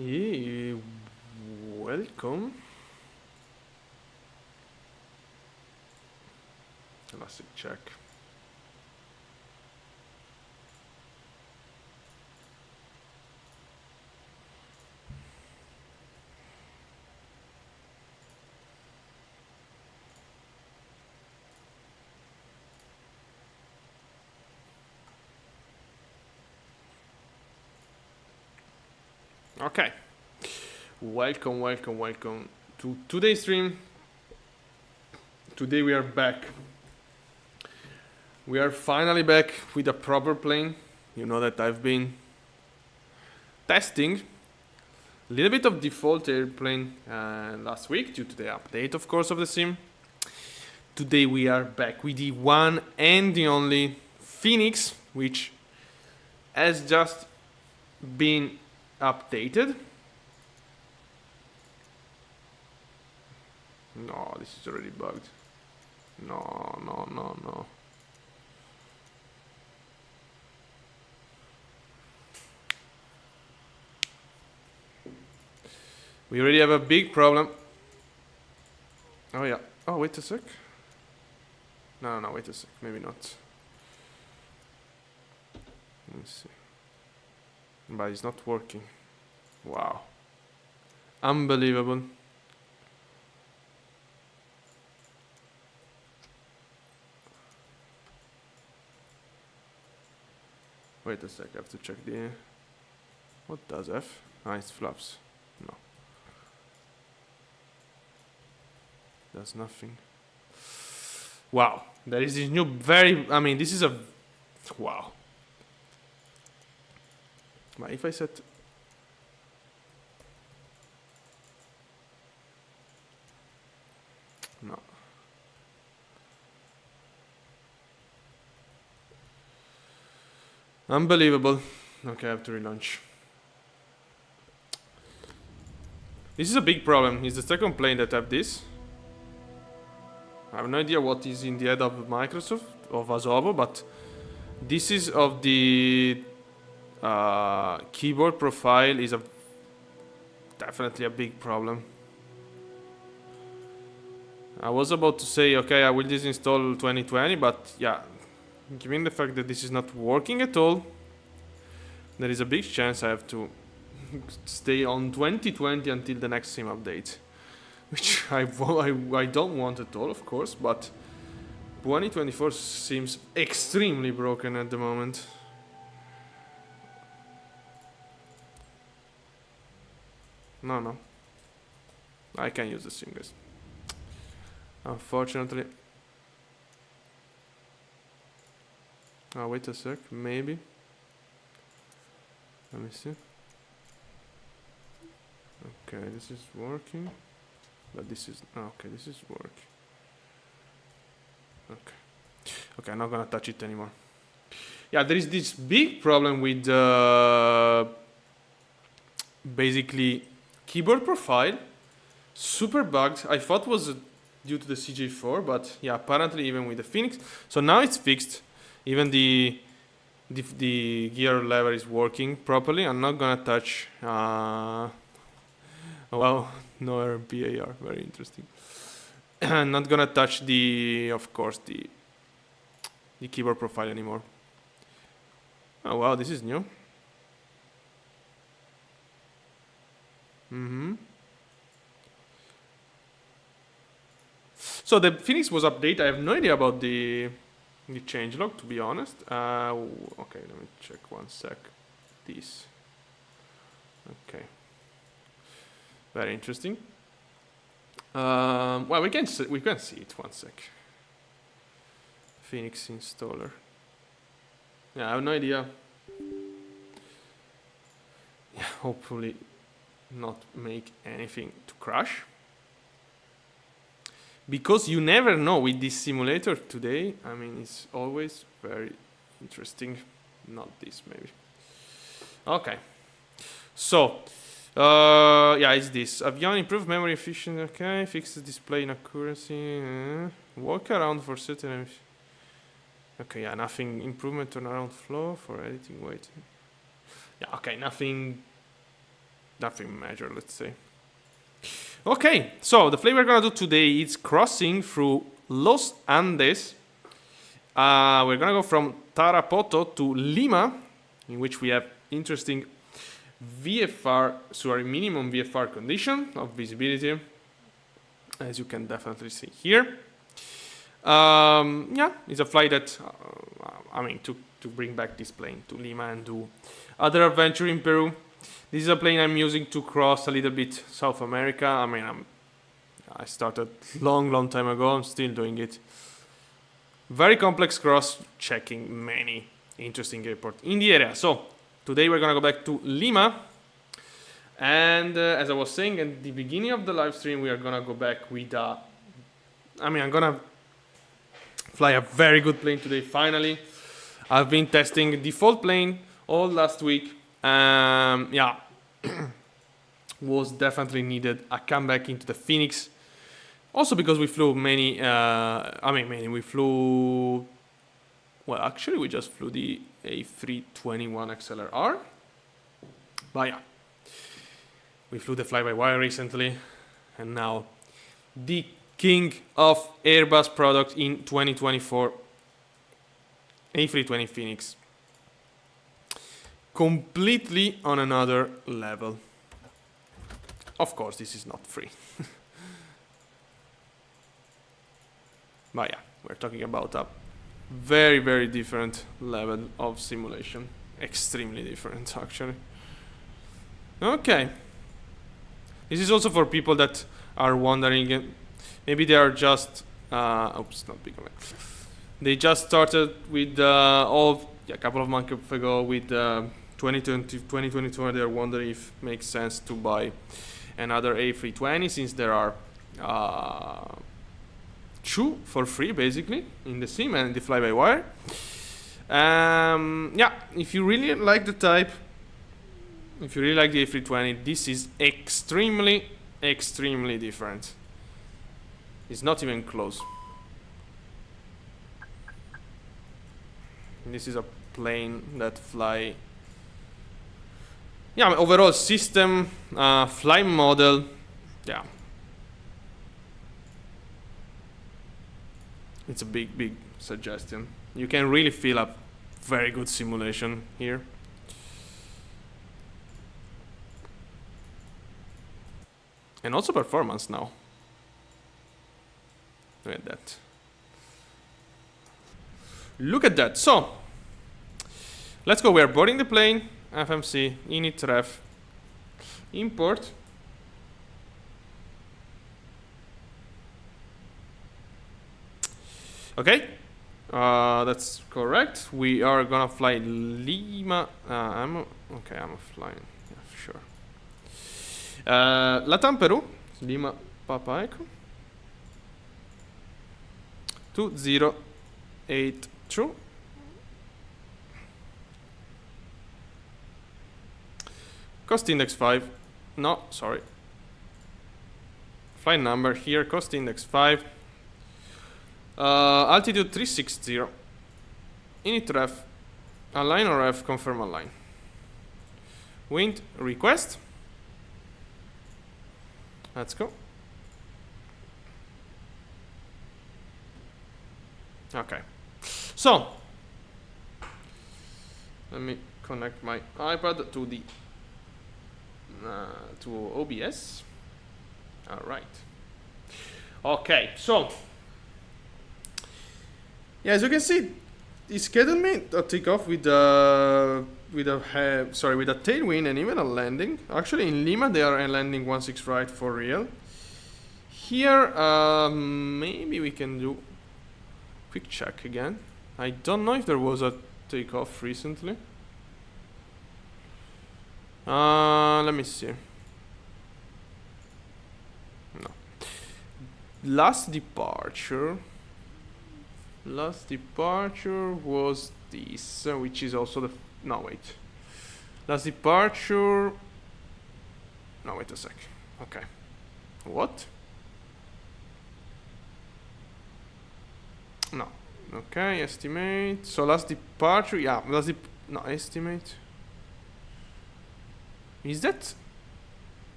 Yeah, welcome. Elastic check. Okay. Welcome to today's stream. Today we are back. We are finally back with a proper plane. You know that I've been testing a little bit of default airplane last week due to the update, of course, of the sim. Today we are back with the one and the only Fenix, which has just been updated. No, this is already bugged. No. We already have a big problem. Oh yeah. Oh, wait a sec. No, wait a sec. Maybe not. Let me see. But it's not working. Wow. Unbelievable. Wait a sec, I have to check the... What does F? Ah, it's flaps. No. Does nothing. Wow. There is this new I mean, this is a... Wow. But if I set... No. Unbelievable. Okay, I have to relaunch. This is a big problem. It's the second plane that have this. I have no idea what is in the head of Microsoft, of Asobo, but this is of the keyboard profile is definitely a big problem. I was about to say, okay, I will disinstall 2020, but yeah, given the fact that this is not working at all, there is a big chance I have to stay on 2020 until the next sim update. Which I don't want at all, of course, but 2024 seems extremely broken at the moment. No. I can use the sim, guys. Unfortunately. Oh, wait a sec, maybe. Let me see. Okay, this is working. But this is... Okay, this is working. Okay, I'm not gonna touch it anymore. Yeah, there is this big problem with basically keyboard profile. Super bugged. I thought was due to the CJ4, but yeah, apparently even with the Fenix. So now it's fixed. Even the gear lever is working properly. I'm not gonna touch... Well, no RPAR, very interesting. I'm not gonna touch of course, the keyboard profile anymore. Oh wow, this is new. So the Fenix was updated. I have no idea about the changelog, to be honest. Okay, let me check one sec. This. Okay. Very interesting. Well, we can see it. One sec. Fenix installer. Yeah, I have no idea. Yeah, hopefully not make anything to crash. Because you never know with this simulator today. I mean, it's always very interesting. Not this, maybe. Okay. So... yeah, it's this. Aviation improved memory efficiency. Okay, fix the display inaccuracy. Walk around for certain. Okay, yeah, nothing. Improvement turnaround flow for editing. Wait. Yeah, okay, nothing nothing major, let's say. Okay, so the flight we're gonna do today is crossing through Los Andes. We're gonna go from Tarapoto to Lima, in which we have interesting minimum VFR condition of visibility, as you can definitely see here. Yeah, it's a flight that, to bring back this plane to Lima and do other adventure in Peru. This is a plane I'm using to cross a little bit South America. I started long time ago. I'm still doing it. Very complex cross, checking many interesting airports in the area. So today we're gonna go back to Lima, and as I was saying at the beginning of the live stream, we are gonna go back with I'm gonna fly a very good plane today. Finally, I've been testing default plane all last week. Yeah, was definitely needed a comeback into the Fenix. Also because we flew we flew, well, actually we just flew the A321 XLR. But yeah, we flew the fly-by-wire recently, and now the king of Airbus product in 2024, A320 Fenix. Completely on another level. Of course, this is not free. But yeah, we're talking about a very different level of simulation. Extremely different, actually. Okay. This is also for people that are wondering, maybe they are just, oops, not big enough. They just started with a couple of months ago with 2022, and they're wondering if it makes sense to buy another A320, since there are two for free basically in the sim and the fly-by-wire. Yeah, if you really like the type, if you really like the A320, this is extremely different. It's not even close. This is a plane that fly. Yeah, overall system, flight model, yeah. It's a big suggestion. You can really feel a very good simulation here. And also performance now. Look at that. Look at that. So, let's go. We are boarding the plane. FMC, init ref, import. Okay, that's correct. We are gonna fly Lima. I'm flying. Yeah, sure. Latam Peru, Lima Papa Echo. 2082. Cost index 5. No, sorry. Flight number here. Cost index 5. Altitude 360. Init ref. Align or ref. Confirm align. Wind request. Let's go. Okay. So, let me connect my iPad to the to OBS. All right. Okay. So, yeah, as you can see, it scheduled me a takeoff with a tailwind and even a landing. Actually, in Lima they are landing 16 right for real. Here, maybe we can do quick check again. I don't know if there was a takeoff recently. Let me see. No. Last departure was this, which is also the. No, wait. Last departure. No, wait a sec. Okay. What? No. Okay, estimate. So last departure, yeah, estimate. Is that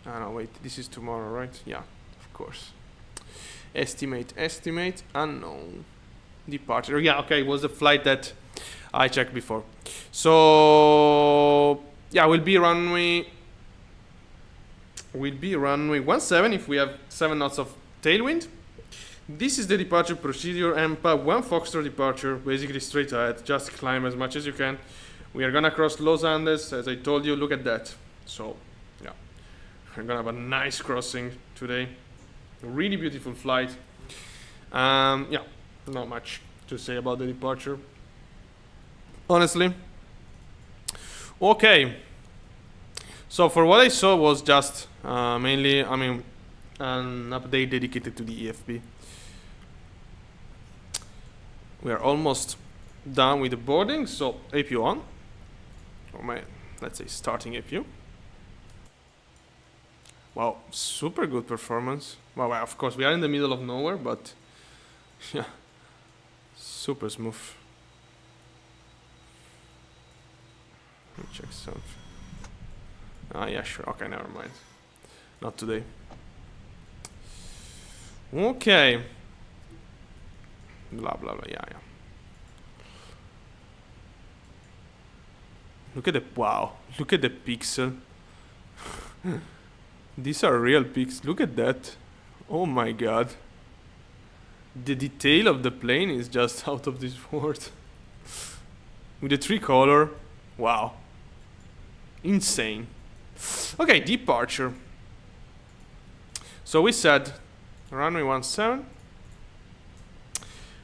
Ah, no, wait, this is tomorrow, right? Yeah, of course. Estimate, unknown. Departure. Yeah, okay, it was the flight that I checked before. So, yeah, we'll be runway 17 if we have 7 knots of tailwind. This is the departure procedure. EMPA 1 Foxtrot departure, basically straight ahead. Just climb as much as you can. We are gonna cross Los Andes, as I told you. Look at that. So, yeah, we're gonna have a nice crossing today. Really beautiful flight. Yeah, not much to say about the departure, honestly. Okay. So for what I saw was just mainly, I mean, an update dedicated to the EFB. We are almost done with the boarding, so APU on. Or my, let's say, starting APU. Wow, super good performance. Well, of course, we are in the middle of nowhere, but yeah, super smooth. Let me check something. Ah, yeah, sure. Okay, never mind. Not today. Okay. Blah, blah, blah. Yeah. Look at the, wow. Look at the pixel. These are real pixels. Look at that. Oh my god. The detail of the plane is just out of this world. With the tricolor. Wow. Insane. Okay, departure. So we said runway 17.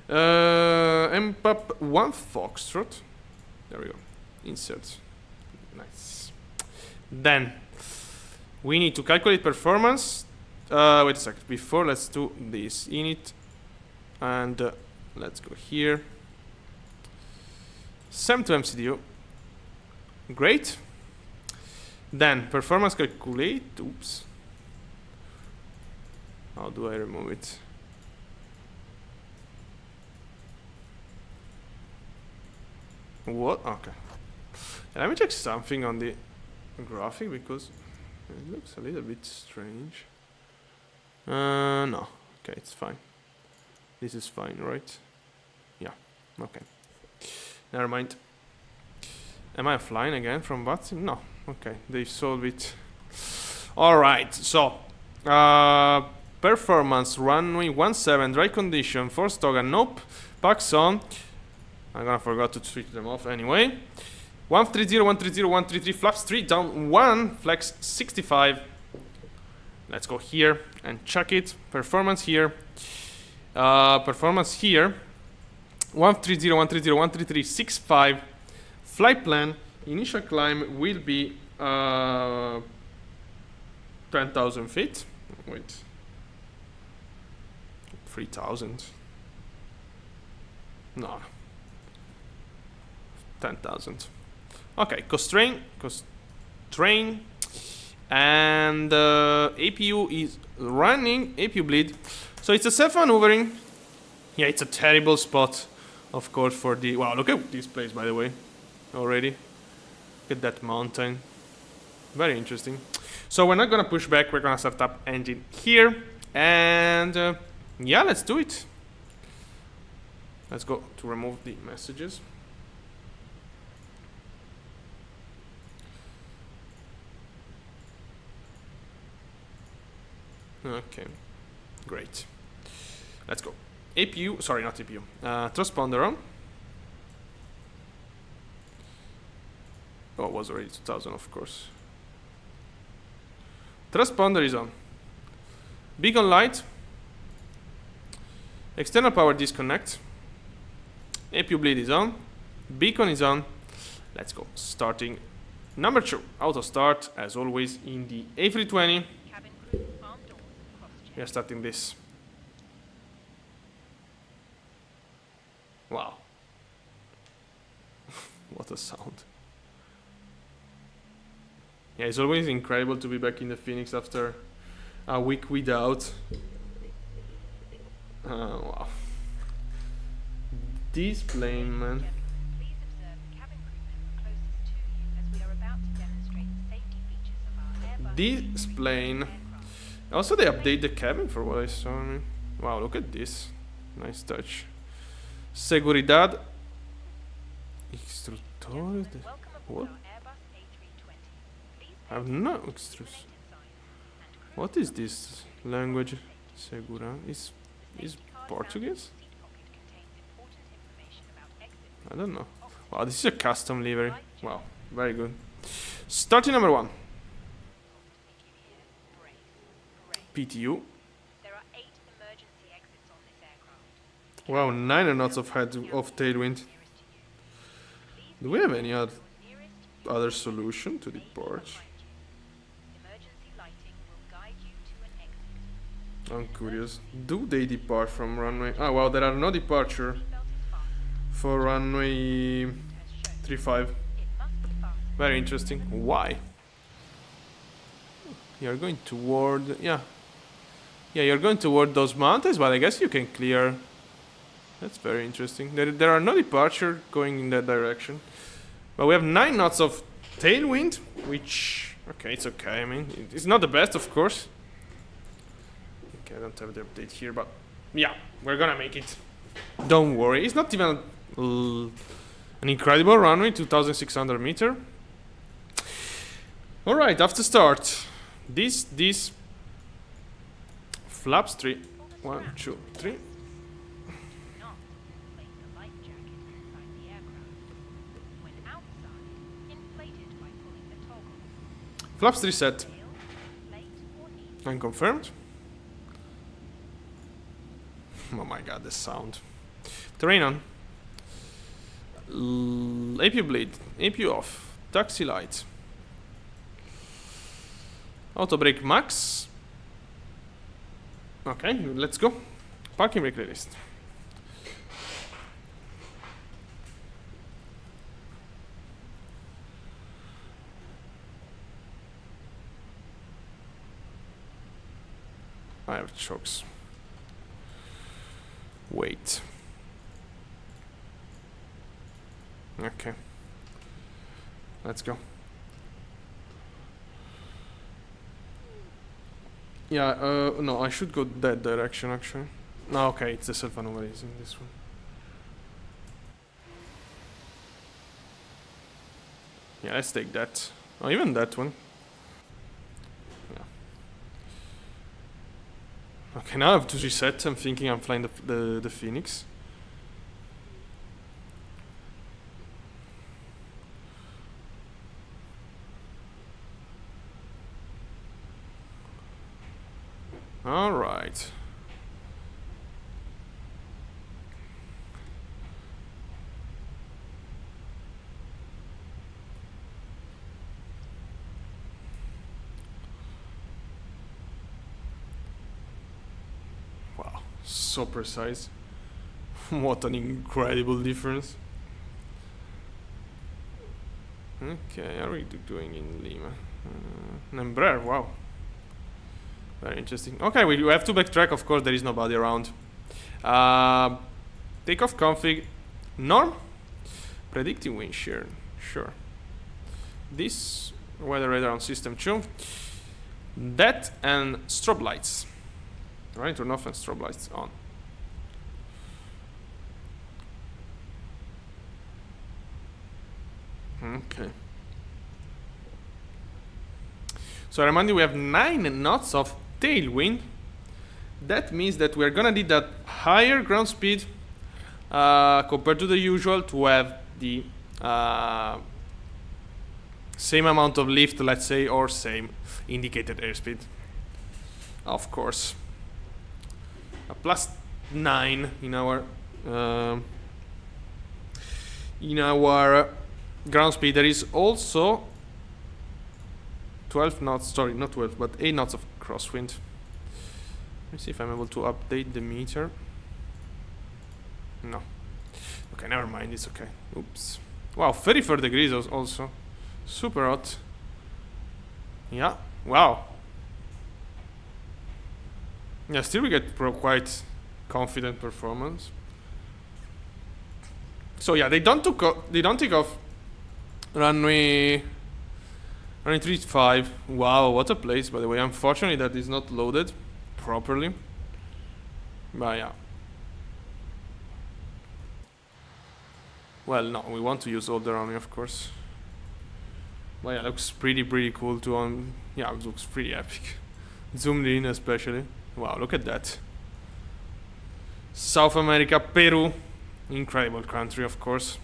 MPAP 1 Foxtrot. There we go. Insert. Nice. Then we need to calculate performance. Wait a sec. Before, let's do this. Init. And let's go here. SEM to MCDO. Great. Then performance calculate. Oops. How do I remove it? What? Okay. Let me check something on the graphic because it looks a little bit strange. No. Okay, it's fine. This is fine, right? Yeah. Okay. Never mind. Am I flying again from VATSIM? No. Okay, they solved it. Alright, so performance runway 17, dry condition, force toggle, nope. Packs on. I'm gonna forget to switch them off anyway. 130, 130, 133, flaps 3 down 1, flex 65. Let's go here and check it. Performance here. Performance here. 130, 130, 133, 65. Flight plan. Initial climb will be 10,000 feet. Wait. 3,000. No. 10,000. Okay, constrain, and APU is running, APU bleed. So it's a self-maneuvering. Yeah, it's a terrible spot, of course, for the... Wow, look at this place, by the way, already. Look at that mountain. Very interesting. So we're not gonna push back, we're gonna start up engine here. And yeah, let's do it. Let's go to remove the messages. Okay, great. Let's go. APU, sorry, not APU. Transponder on. Oh, it was already 2000, of course. Transponder is on. Beacon light. External power disconnect. APU bleed is on. Beacon is on. Let's go. Starting number 2. Auto start, as always, in the A320. We are starting this. Wow. What a sound. Yeah, it's always incredible to be back in the Fenix after a week without. Wow. This plane, man. Please observe the cabin crew member closest to you as we are about to demonstrate the safety features of our Airbus this plane. Also, they update the cabin for what I saw. I mean, wow, look at this. Nice touch. Seguridad. Extrutores. What? I have no extrus. What is this language? Segura is Portuguese? I don't know. Wow, this is a custom livery. Wow, very good. Starting number 1. PTU. Wow, 9 knots of tailwind. Do we have any other solution to depart? I'm curious. Do they depart from runway? Ah, well, there are no departure for runway 35. Very interesting. Why? You're going toward... Yeah, you're going toward those mountains, but I guess you can clear... That's very interesting. There are no departure going in that direction. But we have 9 knots of tailwind, which... Okay, it's okay. I mean, it's not the best, of course. Okay, I don't have the update here, but... Yeah, we're gonna make it. Don't worry. It's not even an incredible runway, 2,600 meter. Alright, after start. This... Flaps 3. 1, 2, 3. Flaps 3 set. And confirmed. Oh my god, the sound. Terrain on. APU bleed. APU off. Taxi light. Auto brake max. Okay, let's go. Parking brake released. I have chokes. Wait. Okay. Let's go. Yeah, no, I should go that direction actually. No, okay, it's the self-anomalies in this one. Yeah, let's take that. Oh, even that one. Yeah. Okay, now I have to reset. I'm thinking I'm flying the Fenix. All right. Wow, so precise. What an incredible difference. Okay, how are we doing in Lima? Embraer, wow. Very interesting. Okay, we have to backtrack, of course, there is nobody around. Takeoff config. Norm. Predicting wind shear. Sure. This weather radar on system 2. That and strobe lights. Right, turn off and strobe lights on. Okay. So I remind you, we have 9 knots of tailwind. That means that we're gonna need that higher ground speed compared to the usual to have the same amount of lift, let's say, or same indicated airspeed. Of course. A +9 in our ground speed. There is also 12 knots, sorry, not 12, but 8 knots of crosswind. Let me see if I'm able to update the meter. No. Okay, never mind, it's okay. Oops. Wow, 34 degrees also. Super hot. Yeah, wow. Yeah, still we get quite confident performance. So yeah, they don't take off runway Runway 35. Wow, what a place, by the way. Unfortunately, that is not loaded properly. But yeah. Well, no, we want to use all the runway, of course. But yeah, looks pretty cool to yeah, it looks pretty epic. Zoomed in especially. Wow, look at that. South America, Peru. Incredible country, of course.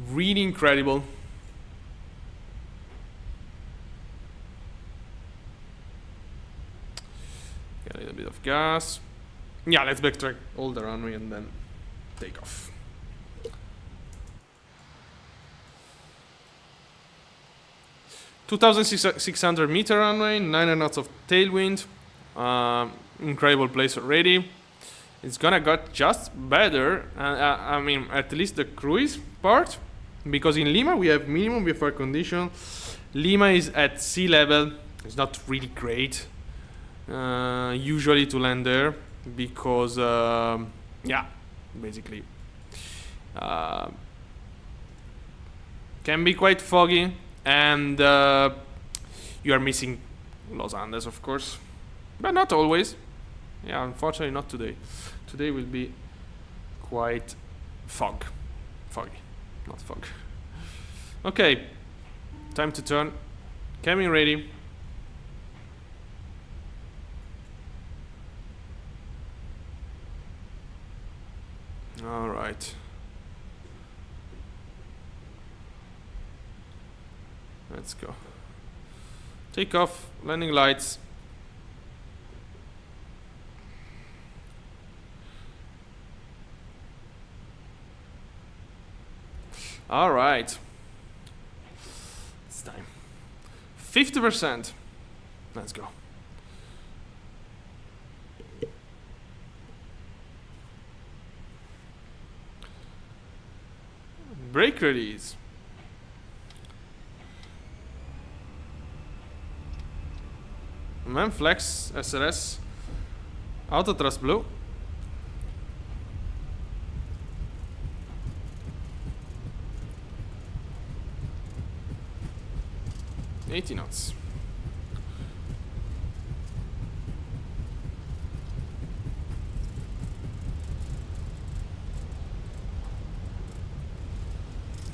Really incredible. Get a little bit of gas. Yeah, let's backtrack all the runway and then take off. (2,600-meter runway, 9 knots of tailwind. Incredible place already. It's gonna get just better. I mean, at least the cruise part, because in Lima we have minimum VFR condition. Lima is at sea level. It's not really great. Usually to land there because yeah, basically can be quite foggy. And you are missing Los Andes, of course, but not always. Yeah, unfortunately not today. Today will be quite foggy, not fog. Okay, time to turn. Cabin ready. All right. Let's go. Take off, landing lights. All right. It's time. 50%. Let's go. Brake release. Man, flex, SRS, auto thrust blue. $80 knots.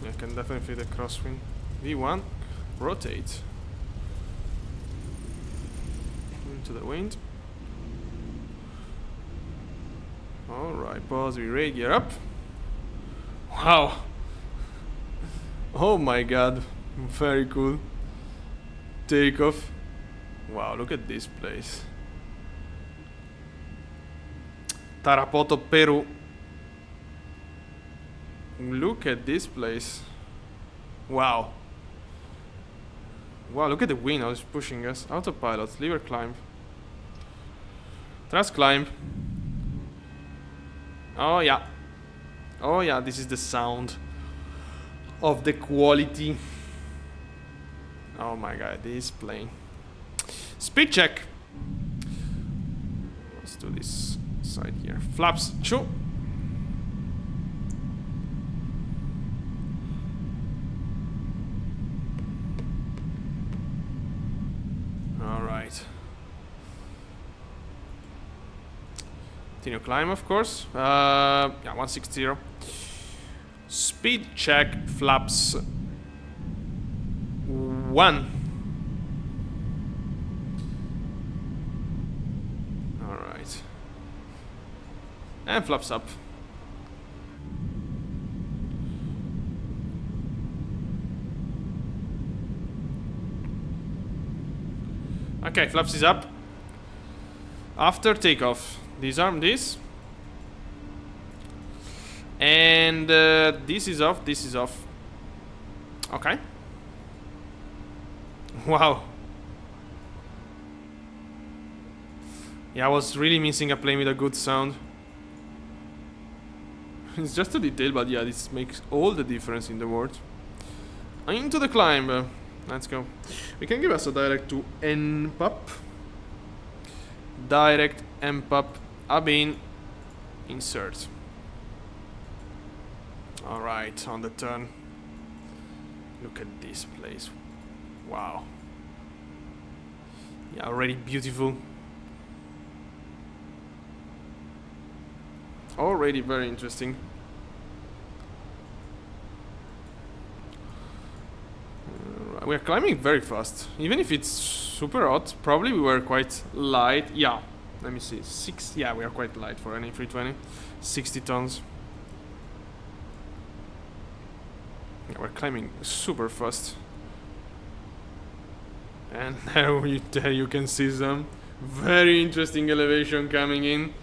Yeah, can definitely feel the crosswind. V1, rotate. To the wind. Alright, pause, we rate, gear up. Wow. Oh my god. Very cool. Takeoff. Wow, look at this place. Tarapoto, Peru. Look at this place. Wow. Wow, look at the wind, how it's pushing us. Autopilot, lever climb. Thrust climb. Oh yeah. Oh yeah, this is the sound of the quality. Oh my god, this plane. Speed check. Let's do this side here. Flaps, two. Alright. Continue climb, of course. Yeah, 160. Speed check, flaps 1. Alright. And flaps up. Okay, flaps is up. After takeoff, disarm this. And this is off, this is off. Okay. Wow. Yeah, I was really missing a plane with a good sound. It's just a detail, but yeah, this makes all the difference in the world. Into the climb. Let's go. We can give us a direct to NPUP. Direct NPUP. Abin. Insert. Alright, on the turn. Look at this place. Wow. Yeah, already beautiful. Already very interesting. We are climbing very fast. Even if it's super hot, probably we were quite light. Yeah, let me see. Yeah, we are quite light for an A320. 60 tons. Yeah, we're climbing super fast. And there you can see some very interesting elevation coming in.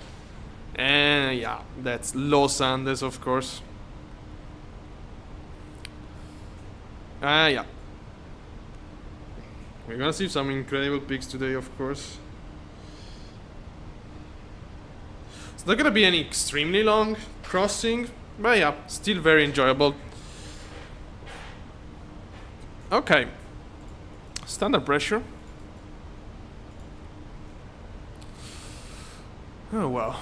And yeah, that's Los Andes, of course. Yeah. We're gonna see some incredible peaks today, of course. It's not gonna be any extremely long crossing, but yeah, still very enjoyable. Okay. Standard pressure. Oh wow.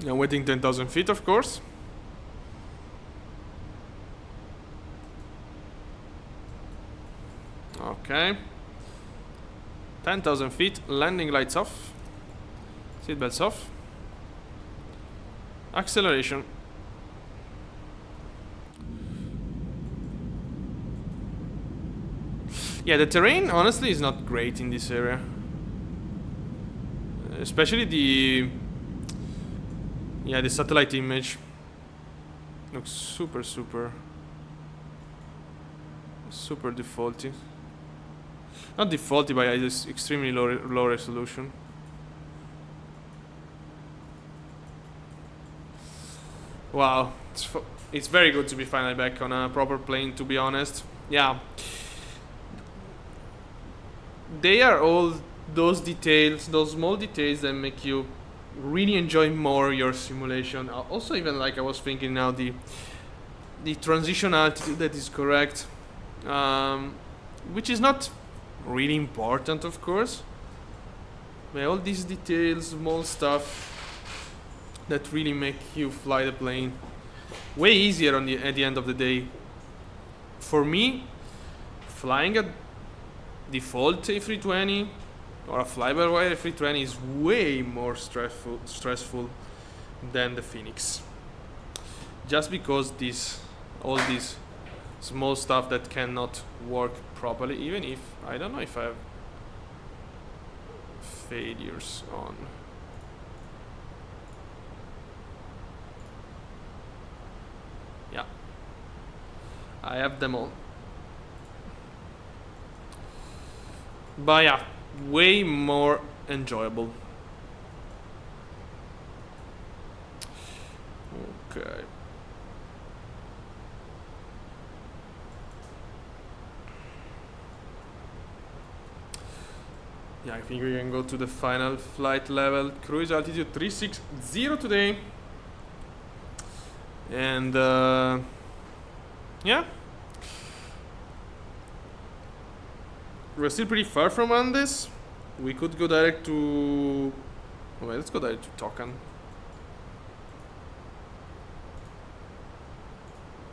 I'm waiting 10,000 feet, of course. Okay. 10,000 feet, landing lights off. Seatbelts off. Acceleration. Yeah, the terrain honestly is not great in this area. Especially the satellite image looks super defaulty. Not defaulty, but it's extremely low resolution. Wow, it's very good to be finally back on a proper plane, to be honest. Yeah. They are all those details, those small details that make you really enjoy more your simulation. Also, even like I was thinking now, the transition altitude that is correct, which is not really important, of course. But all these details, small stuff that really make you fly the plane way easier at the end of the day. For me, flying a default A320 or a fly-by-wire A320 is way more stressful than the Fenix. Just because all these small stuff that cannot work properly, even if I don't know if I have failures on. Yeah, I have them all. But yeah, way more enjoyable. Okay. Yeah, I think we can go to the final flight level. Cruise altitude 360 today. And yeah. We're still pretty far from Andes. We could go direct to... Well, let's go direct to Tocan.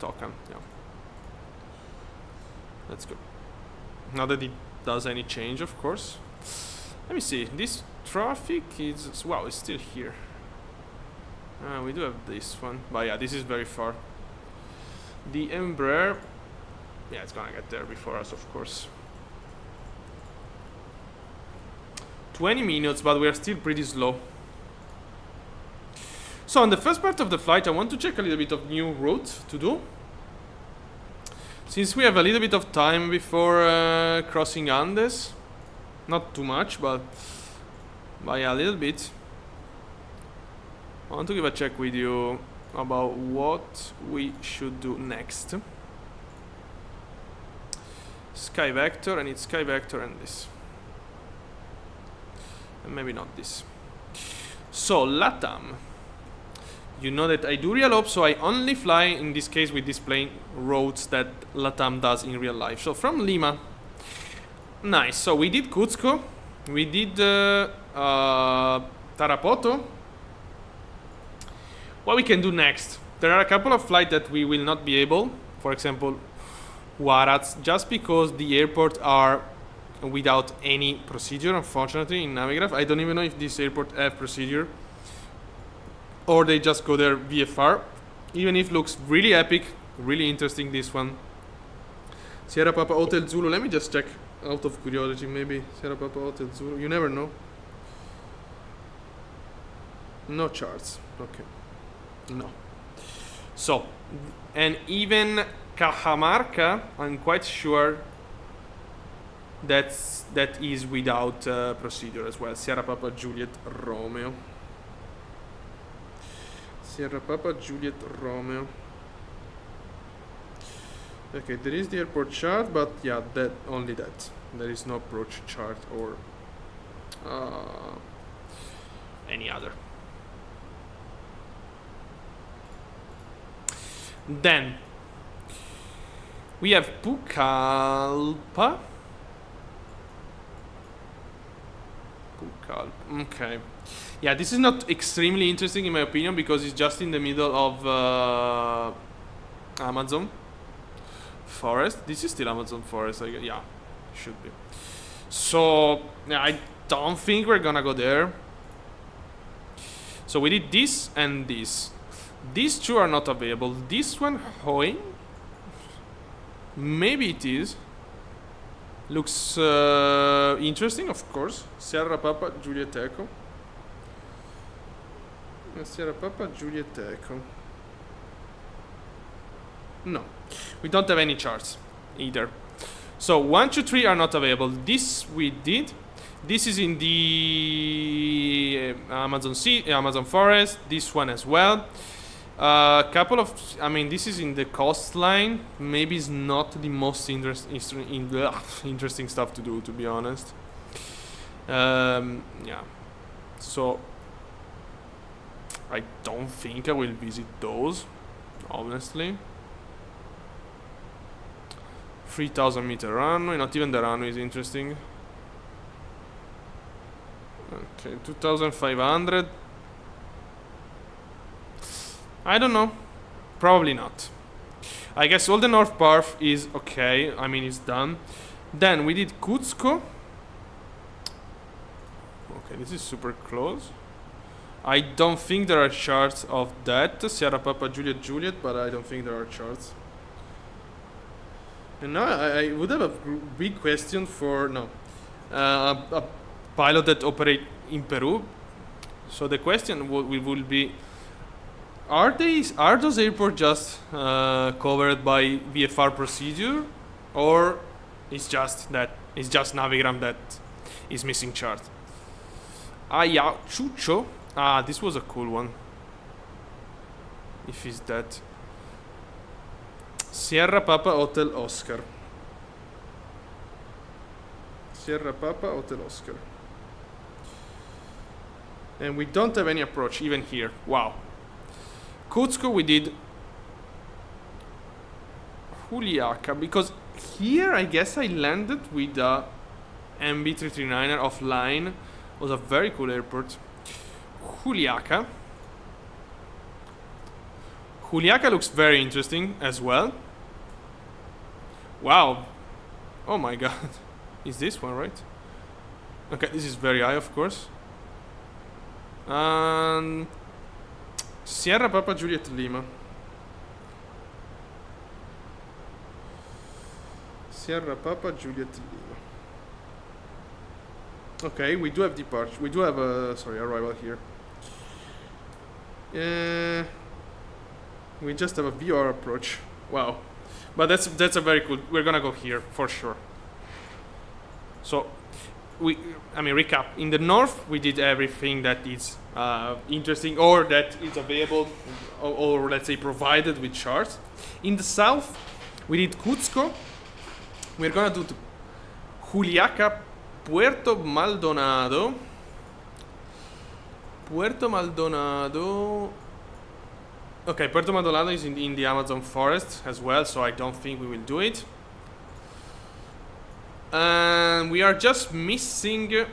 Tocan, yeah. Let's go. Not that it does any change, of course. Let me see. This traffic is... Wow, it's still here. We do have this one. But yeah, this is very far. The Embraer... Yeah, it's gonna get there before us, of course. 20 minutes, but we are still pretty slow. So on the first part of the flight, I want to check a little bit of new routes to do. Since we have a little bit of time before crossing Andes. Not too much, but yeah, a little bit. I want to give a check with you about what we should do next. Sky Vector, and it's Sky Vector and this. And maybe not this. So, LATAM. You know that I do RealOps, so I only fly, in this case with this plane, routes that LATAM does in real life. So from Lima. Nice, so we did Cuzco. We did Tarapoto. What we can do next? There are a couple of flights that we will not be able. For example, Huaraz, just because the airports are without any procedure, unfortunately, in Navigraph. I don't even know if this airport have procedure, or they just go there VFR. Even if it looks really epic, really interesting, this one. Sierra Papa Hotel Zulu. Let me just check out of curiosity, maybe Sierra Papa Hotel Zulu. You never know. No charts. Okay. No. So, and even Cajamarca, I'm quite sure that is without procedure as well. Sierra Papa Juliet Romeo. Sierra Papa Juliet Romeo. Okay, there is the airport chart, but yeah, that only that. There is no approach chart or any other. Then we have Pucallpa. Okay. Yeah, this is not extremely interesting in my opinion because it's just in the middle of Amazon forest. This is still Amazon forest, I guess. Yeah, should be. So yeah, I don't think we're gonna go there. So we did this and this. These two are not available. This one, Hoing? Maybe it is. Looks interesting, of course. Sierra Papa Juliet Echo. Sierra Papa Juliet Echo. No, we don't have any charts either. So 1, 2, 3 are not available. This we did. This is in the Amazon forest. This one as well. Couple of, this is in the coastline. Maybe it's not the most interesting stuff to do, to be honest. Yeah. So I don't think I will visit those, honestly. 3,000 meter runway. Not even the runway is interesting. Okay, 2,500. I don't know. Probably not. I guess all the north part is okay. It's done. Then we did Cuzco. Okay, this is super close. I don't think there are charts of that. Sierra Papa Juliet Juliet, but I don't think there are charts. And now I would have a big question for a pilot that operate in Peru. So the question will be: Are those airports just covered by VFR procedure, or it's just Navigram that is missing chart? Ayacucho. This was a cool one. If it's that. Sierra Papa Hotel Oscar. Sierra Papa Hotel Oscar. And we don't have any approach even here. Wow. Cuzco we did Juliaca, because here I guess I landed with a MB339er offline. It was a very cool airport. Juliaca looks very interesting as well. Wow. Oh my god. Is this one right? Okay, this is very high, of course. And Sierra Papa Juliet Lima. Sierra Papa Juliet Lima. Okay, we do have departure. We do have arrival here. We just have a VR approach. Wow. But that's a very cool. We're gonna go here for sure. So recap. In the north, we did everything that is interesting or that is available, or let's say provided with charts. In the south, we did Cuzco. We're gonna do Juliaca, Puerto Maldonado. Okay, Puerto Maldonado is in the Amazon forest as well, so I don't think we will do it. And we are just missing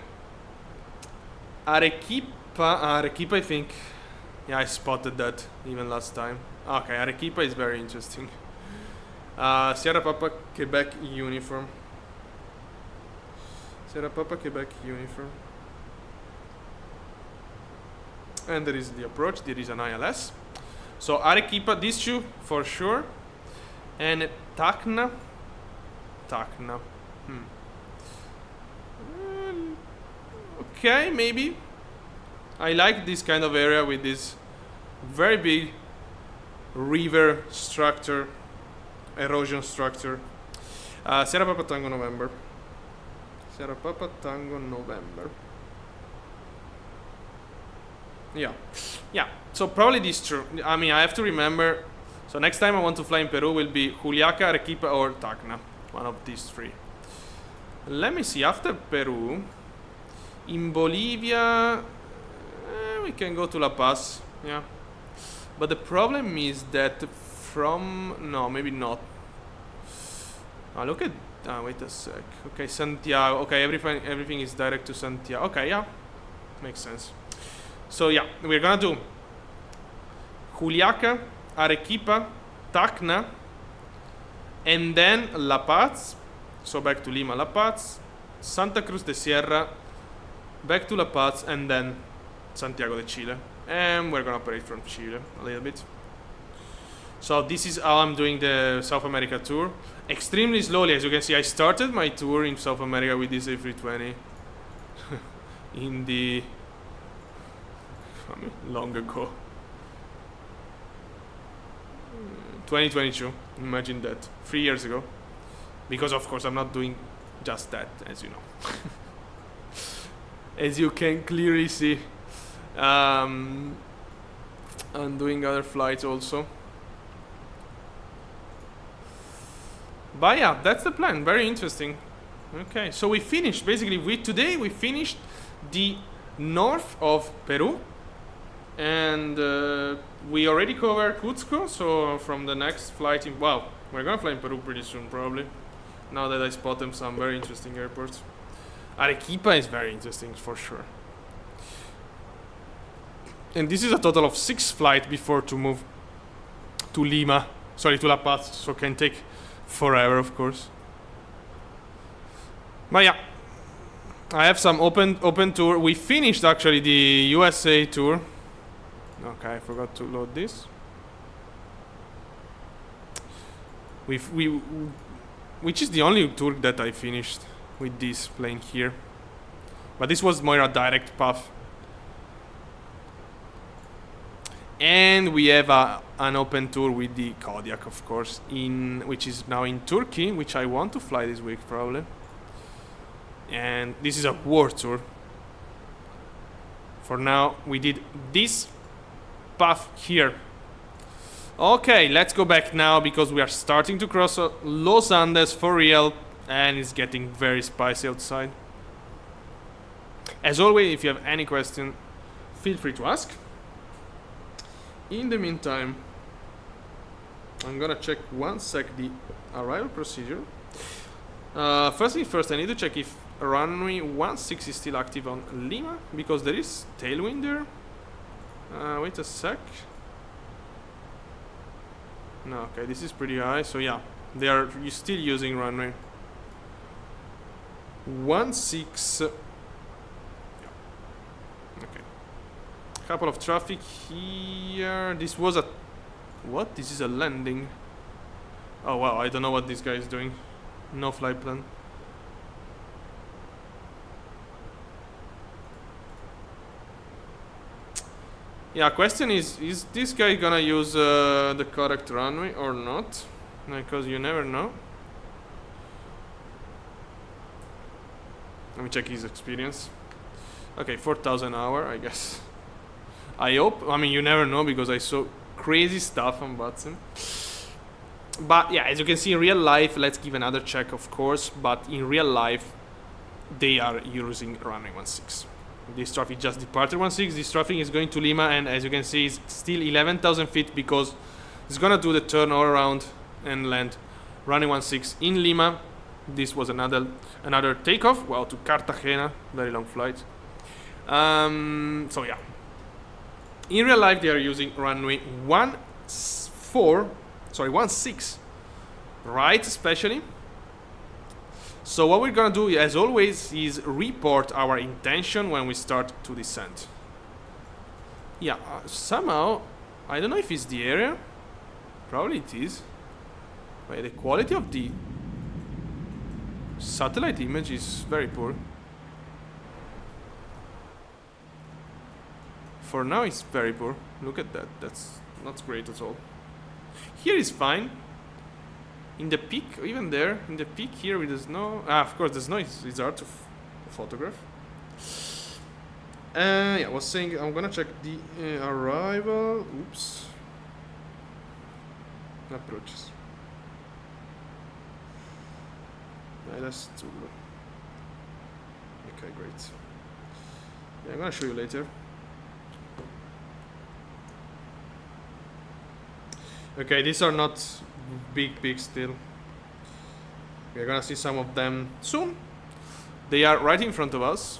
Arequipa, I think. Yeah, I spotted that even last time. Okay, Arequipa is very interesting. Sierra Papa Quebec uniform. Sierra Papa Quebec uniform. And there is the approach. There is an ILS. So Arequipa, these two for sure. And Tacna. Okay, maybe. I like this kind of area with this very big river structure, erosion structure. Sierra Papa Tango November. Sierra Papa Tango November. Yeah. So probably these two. I mean, I have to remember. So next time I want to fly in Peru will be Juliaca, Arequipa, or Tacna. One of these three. Let me see. After Peru, in Bolivia, we can go to La Paz. Yeah. But the problem is that no, maybe not. Look at. Wait a sec. Okay, Santiago. Okay, everything is direct to Santiago. Okay, yeah, makes sense. So yeah, we're gonna do Juliaca, Arequipa, Tacna, and then La Paz. So back to Lima, La Paz, Santa Cruz de Sierra, back to La Paz, and then Santiago de Chile. And we're gonna operate from Chile a little bit. So this is how I'm doing the South America tour. Extremely slowly, as you can see. I started my tour in South America with this A320 in the long ago, 2022. Imagine that, 3 years ago. Because of course I'm not doing just that, as you know. As you can clearly see, I'm doing other flights also. But yeah, that's the plan. Very interesting. Okay, so we finished basically today we finished the north of Peru, and we already covered Cuzco. So from the next flight we're gonna fly in Peru pretty soon probably. Now that I spotted some very interesting airports. Arequipa is very interesting for sure. And this is a total of 6 flights before to move to to La Paz. So can take forever, of course. But yeah, I have some open tour. We finished actually the USA tour. Okay, I forgot to load this. Which is the only tour that I finished with this plane here. But this was more a direct path. And we have an open tour with the Kodiak, of course, which is now in Turkey, which I want to fly this week probably. And this is a war tour. For now, we did this path here. Okay, let's go back now because we are starting to cross Los Andes for real, and it's getting very spicy outside. As always, if you have any question, feel free to ask. In the meantime, I'm gonna check one sec the arrival procedure. First thing first, I need to check if runway 16 is still active on Lima, because there is tailwind there. Wait a sec. No, okay, this is pretty high, so yeah, you're still using runway 16. Okay. Couple of traffic here. This was a... What? This is a landing. Oh wow, I don't know what this guy is doing. No flight plan. Yeah, question is this guy gonna use the correct runway or not? Because you never know. Let me check his experience. Okay, 4,000 hour, I guess. I hope. I mean, you never know because I saw crazy stuff on VATSIM. But yeah, as you can see in real life, let's give another check, of course. But in real life, they are using runway 16. This traffic just departed 16. This traffic is going to Lima, and as you can see, it's still 11,000 feet because it's gonna do the turn all around and land runway 16 in Lima. This was another takeoff. Well, to Cartagena, very long flight. So yeah, in real life they are using runway 16 right, especially. So what we're gonna do, as always, is report our intention when we start to descend. Yeah, somehow, I don't know if it's the area. Probably it is. But the quality of the satellite image is very poor. For now it's very poor. Look at that. That's not great at all. Here is fine. In the peak, even there, in the peak here with the snow. Of course the snow is hard to photograph. Yeah, I was saying I'm gonna check the arrival. Oops. Approaches. That's too low. Okay, great. Yeah, I'm gonna show you later. Okay, these are not big still. We're gonna see some of them soon. They are right in front of us.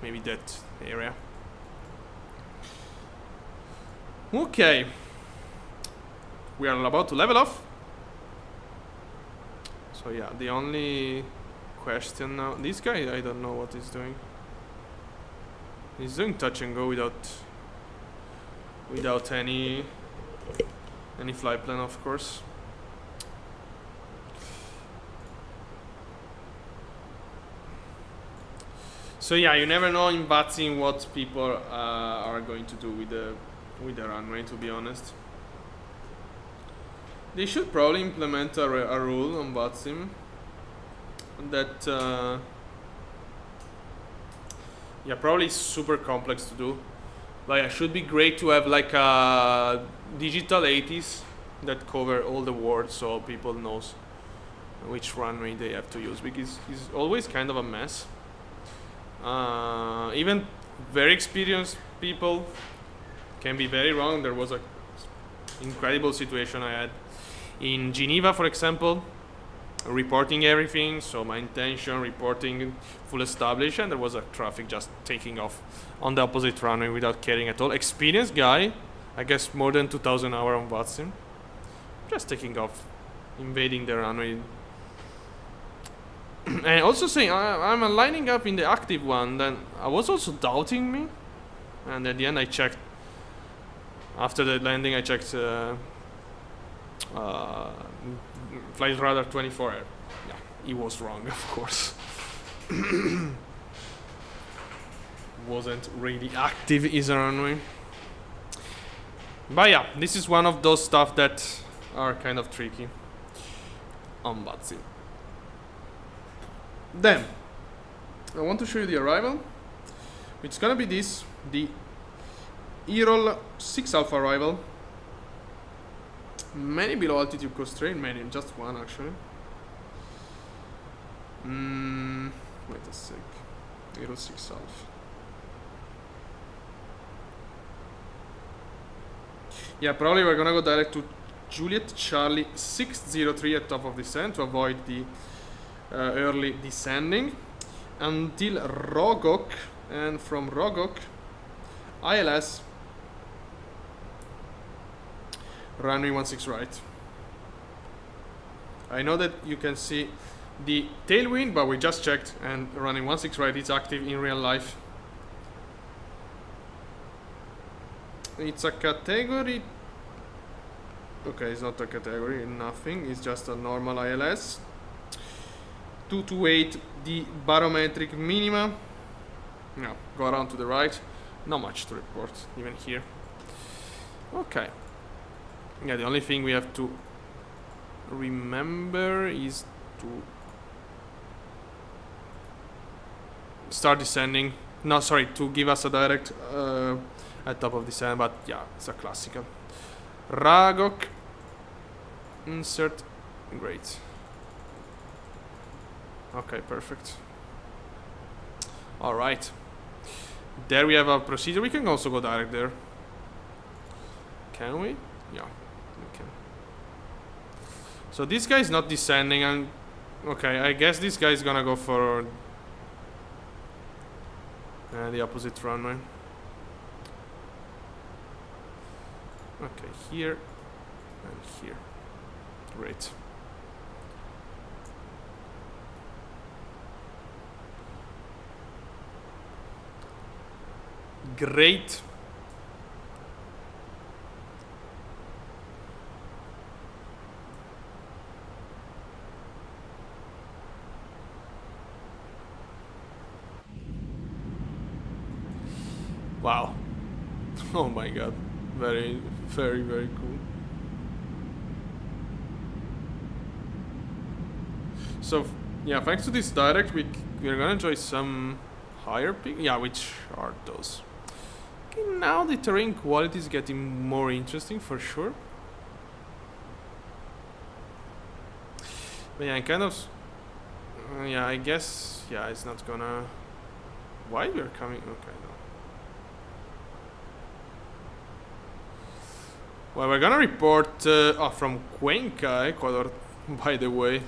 Maybe that area. Okay. We are about to level off. So yeah, the only question now. This guy, I don't know what he's doing. He's doing touch and go without any flight plan, of course. So yeah, you never know in VATSIM what people are going to do with the runway, to be honest. They should probably implement a rule on VATSIM that yeah, probably super complex to do. Like, it should be great to have like a digital 80s that cover all the world, so people knows which runway they have to use, because it's always kind of a mess. Even very experienced people can be very wrong. There was a incredible situation I had in Geneva, for example, reporting everything. So my intention, reporting full established, and there was a traffic just taking off on the opposite runway without caring at all. Experienced guy, I guess more than 2,000 hours on VATSIM, just taking off, invading the runway. And also saying I'm lining up in the active one. Then I was also doubting me, and at the end I checked. After the landing, I checked flight radar 24. Yeah, he was wrong, of course. Wasn't really active is a runway. But yeah, this is one of those stuff that are kind of tricky on VATSIM. Then I want to show you the arrival. It's gonna be this, the EROL 6 Alpha arrival. Many below altitude constraint, many, just one actually. Wait a sec. EROL 6 Alpha. Yeah, probably we're gonna go direct to Juliet Charlie 603 at top of descent to avoid the early descending until Rogok, and from Rogok ILS runway 16 right. I know that you can see the tailwind, but we just checked, and runway 16 right is active in real life. It's a category. Okay, it's not a category, nothing. It's just a normal ILS. 228, the barometric minima. No, go around to the right. Not much to report, even here. Okay. Yeah, the only thing we have to remember is to start descending. No, sorry, to give us a direct at top of descent, but yeah, it's a classical. Ragok, insert, great. Okay, perfect. Alright. There we have a procedure. We can also go direct there. Can we? Yeah, we can. So this guy is not descending, and okay, I guess this guy is gonna go for The opposite runway. Okay, here and here. Great. Great. Wow. Oh my god. Very, very, very cool. So, yeah, thanks to this direct, we're gonna enjoy some higher peak. Yeah, which are those? Okay, now the terrain quality is getting more interesting for sure. But yeah, kind of. Yeah, I guess. Yeah, it's not gonna. Why we're coming? Okay, no. Well, we're gonna report from Cuenca, Ecuador, by the way.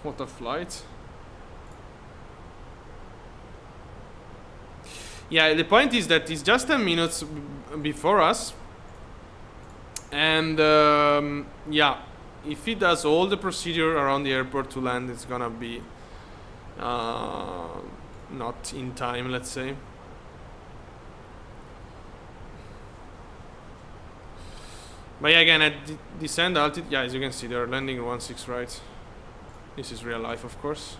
What a flight. Yeah, the point is that it's just 10 minutes before us. And yeah, if he does all the procedure around the airport to land, it's gonna be not in time, let's say. But yeah, again, at descent altitude, yeah, as you can see, they're landing 1.6 right. This is real life, of course.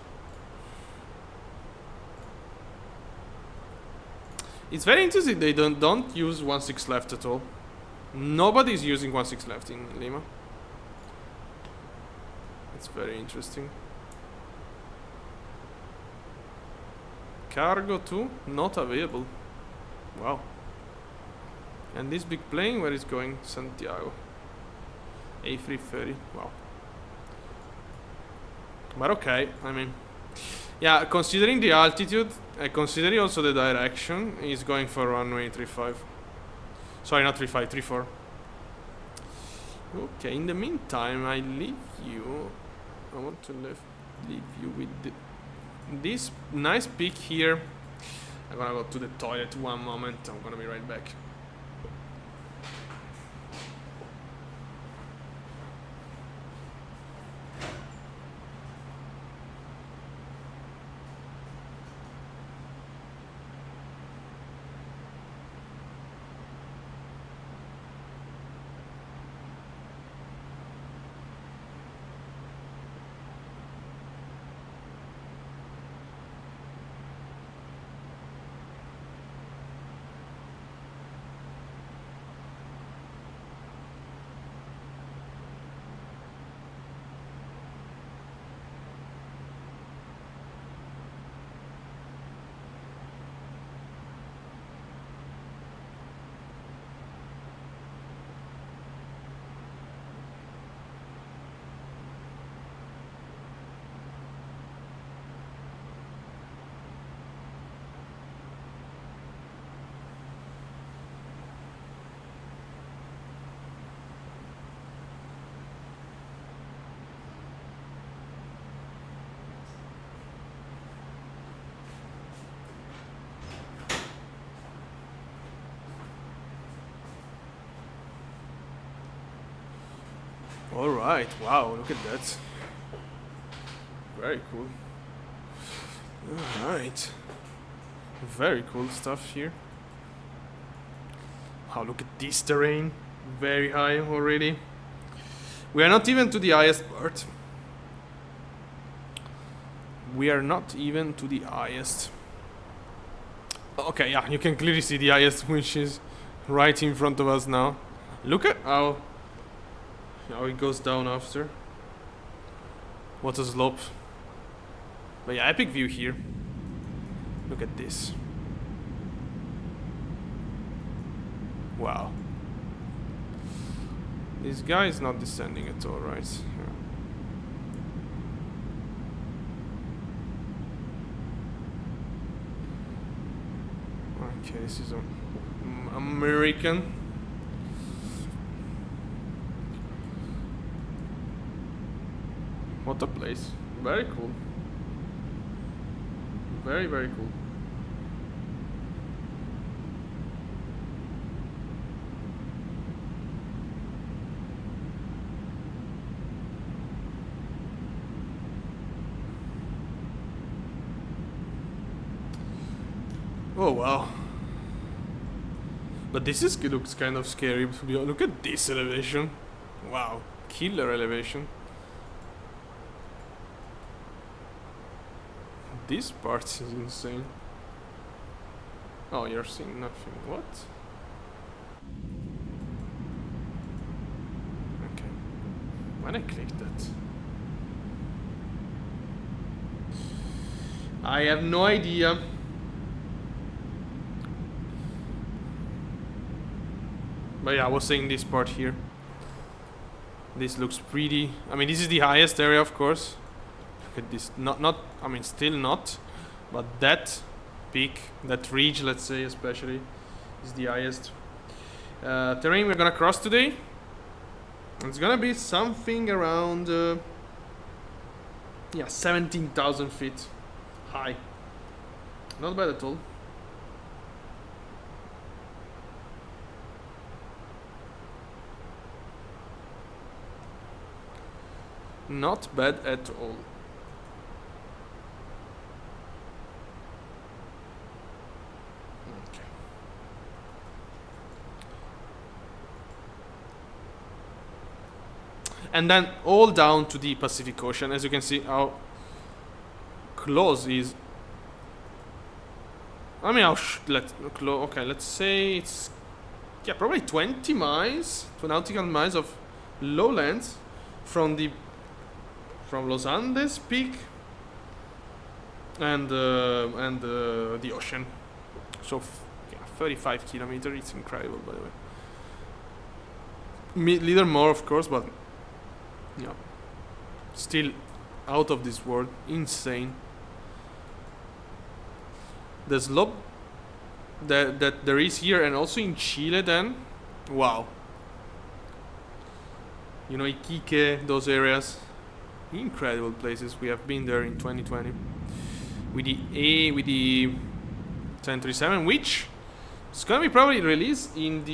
It's very interesting. They don't use 1.6 left at all. Nobody's using 1.6 left in Lima. It's very interesting. Cargo 2 not available. Wow. And this big plane, where is going? Santiago. A330. Wow. But okay, I mean, yeah, considering the altitude, considering also the direction, he's going for runway 35. Sorry, not 35, 34. Okay, in the meantime, I leave you. I want to leave you with this nice peak here. I'm gonna go to the toilet one moment. I'm gonna be right back. Alright, wow, look at that. Very cool. Alright. Very cool stuff here. Wow, look at this terrain. Very high already. We are not even to the highest part. We are not even to the highest. Okay, yeah, you can clearly see the highest, which is right in front of us now. Look at how it goes down after. What a slope. But yeah, epic view here. Look at this. Wow. This guy is not descending at all, right? Yeah. Okay, this is American. What a place. Very cool. Very, very cool. Oh wow. But looks kind of scary. Look at this elevation. Wow. Killer elevation. This part is insane. Oh, you're seeing nothing. What? Okay. When I click that. I have no idea. But yeah, I was saying this part here. This looks pretty. I mean, this is the highest area, of course. Look at this. I mean, still not. But that peak, that ridge, let's say, especially, is the highest terrain we're gonna cross today. It's gonna be something around, yeah, 17,000 feet high. Not bad at all. Not bad at all. Okay. And then all down to the Pacific Ocean. As you can see, how close is. I mean, okay, let's say it's, yeah, probably 20 miles, 2 nautical miles of lowlands from Los Andes peak and the ocean. So yeah, 35 kilometers. It's incredible, by the way. Little more, of course, but yeah, still out of this world. Insane. The slope that there is here, and also in Chile. Then, wow. You know, Iquique, those areas. Incredible places. We have been there in 2020 with the 737, which is gonna be probably released in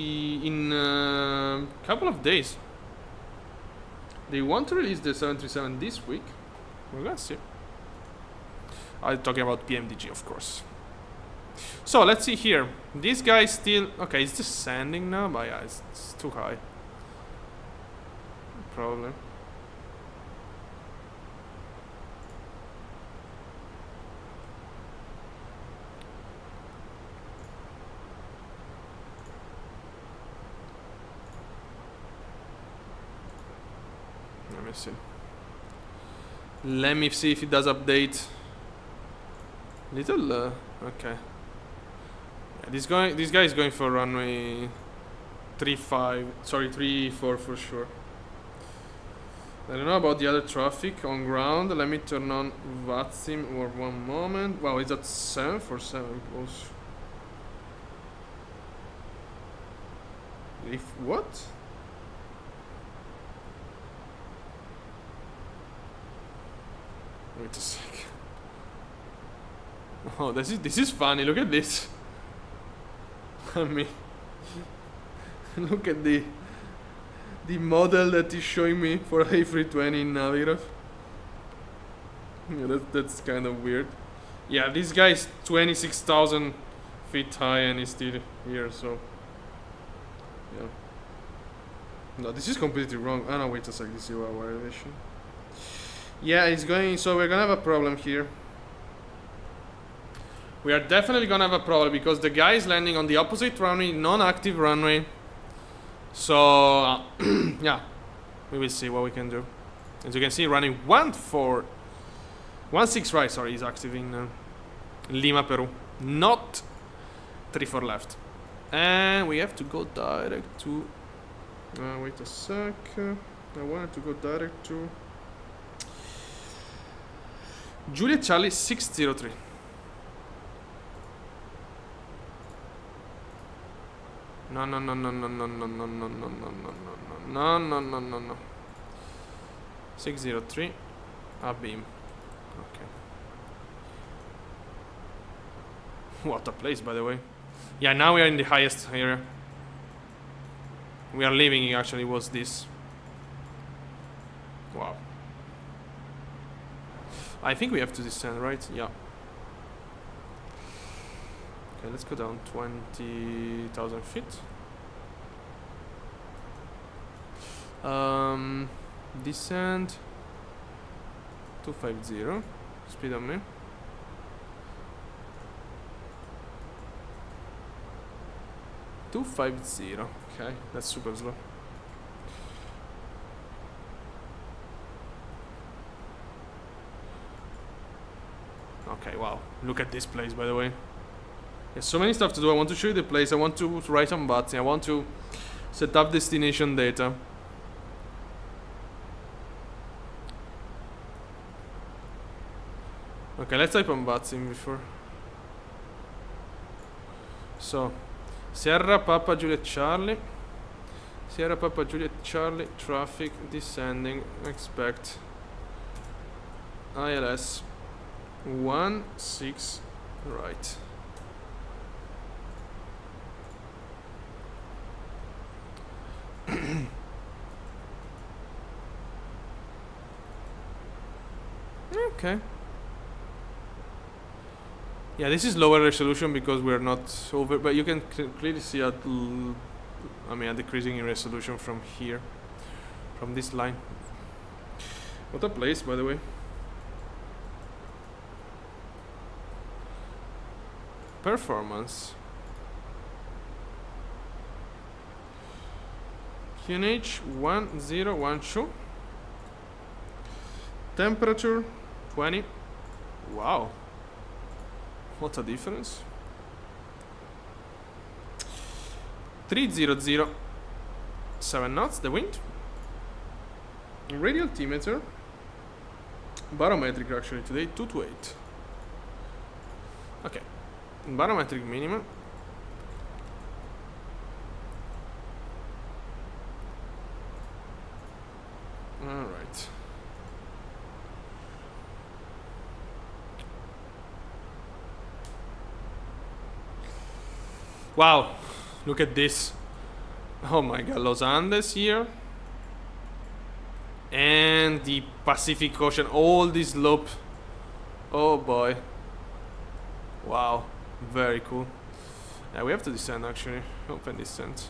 a couple of days. They want to release the 737 this week. We're gonna see. I'm talking about PMDG, of course. So let's see here. This guy is still okay. It's descending now, but yeah, it's too high. Probably. Let me see if it does update. Little okay. Yeah, this guy is going for runway 34 for sure. I don't know about the other traffic on ground. Let me turn on VATSIM for one moment. Wow, it's at 747 close. If what? Wait a sec. Oh, this is funny. Look at this. I mean, look at the model that is showing me for A320 in Navigraph. Yeah, that's kind of weird. Yeah, this guy is 26,000 feet high and he's still here. So yeah. No, this is completely wrong. Oh no, wait a sec. This is our elevation. Yeah, it's going. So we're gonna have a problem here. We are definitely gonna have a problem because the guy is landing on the opposite runway, non-active runway. So yeah, we will see what we can do. As you can see, running 16 right. Sorry, is active in Lima, Peru. Not 34 left, and we have to go direct to. Wait a sec. I wanted to go direct to Juliet Charlie 603. No. 603. A beam. Okay. What a place, by the way. Yeah, now we are in the highest area. We are leaving, actually, was this. Wow. I think we have to descend, right? Yeah. Okay, let's go down 20,000 feet. Descend 250. Speed on me. Okay, that's super slow. Okay, wow. Look at this place, by the way. There's so many stuff to do. I want to show you the place. I want to write on VATSIM. I want to set up destination data. Okay, let's type on VATSIM before. So, Sierra Papa Juliet Charlie. Sierra Papa Juliet Charlie. Traffic descending. Expect. ILS 16 right. Okay. Yeah, this is lower resolution because we're not over, but you can clearly see a decreasing in resolution from here, from this line. What a place, by the way. Performance. QNH 1012. Temperature 20. Wow. What a difference. 300. 7 knots, the wind. Radial altimeter. Barometric actually today, 228. Okay. Barometric minimum. Alright. Wow, look at this. Oh my god, Los Andes here. And the Pacific Ocean, all this slope. Oh boy. Wow, very cool. Yeah, we have to descend actually. Open descent.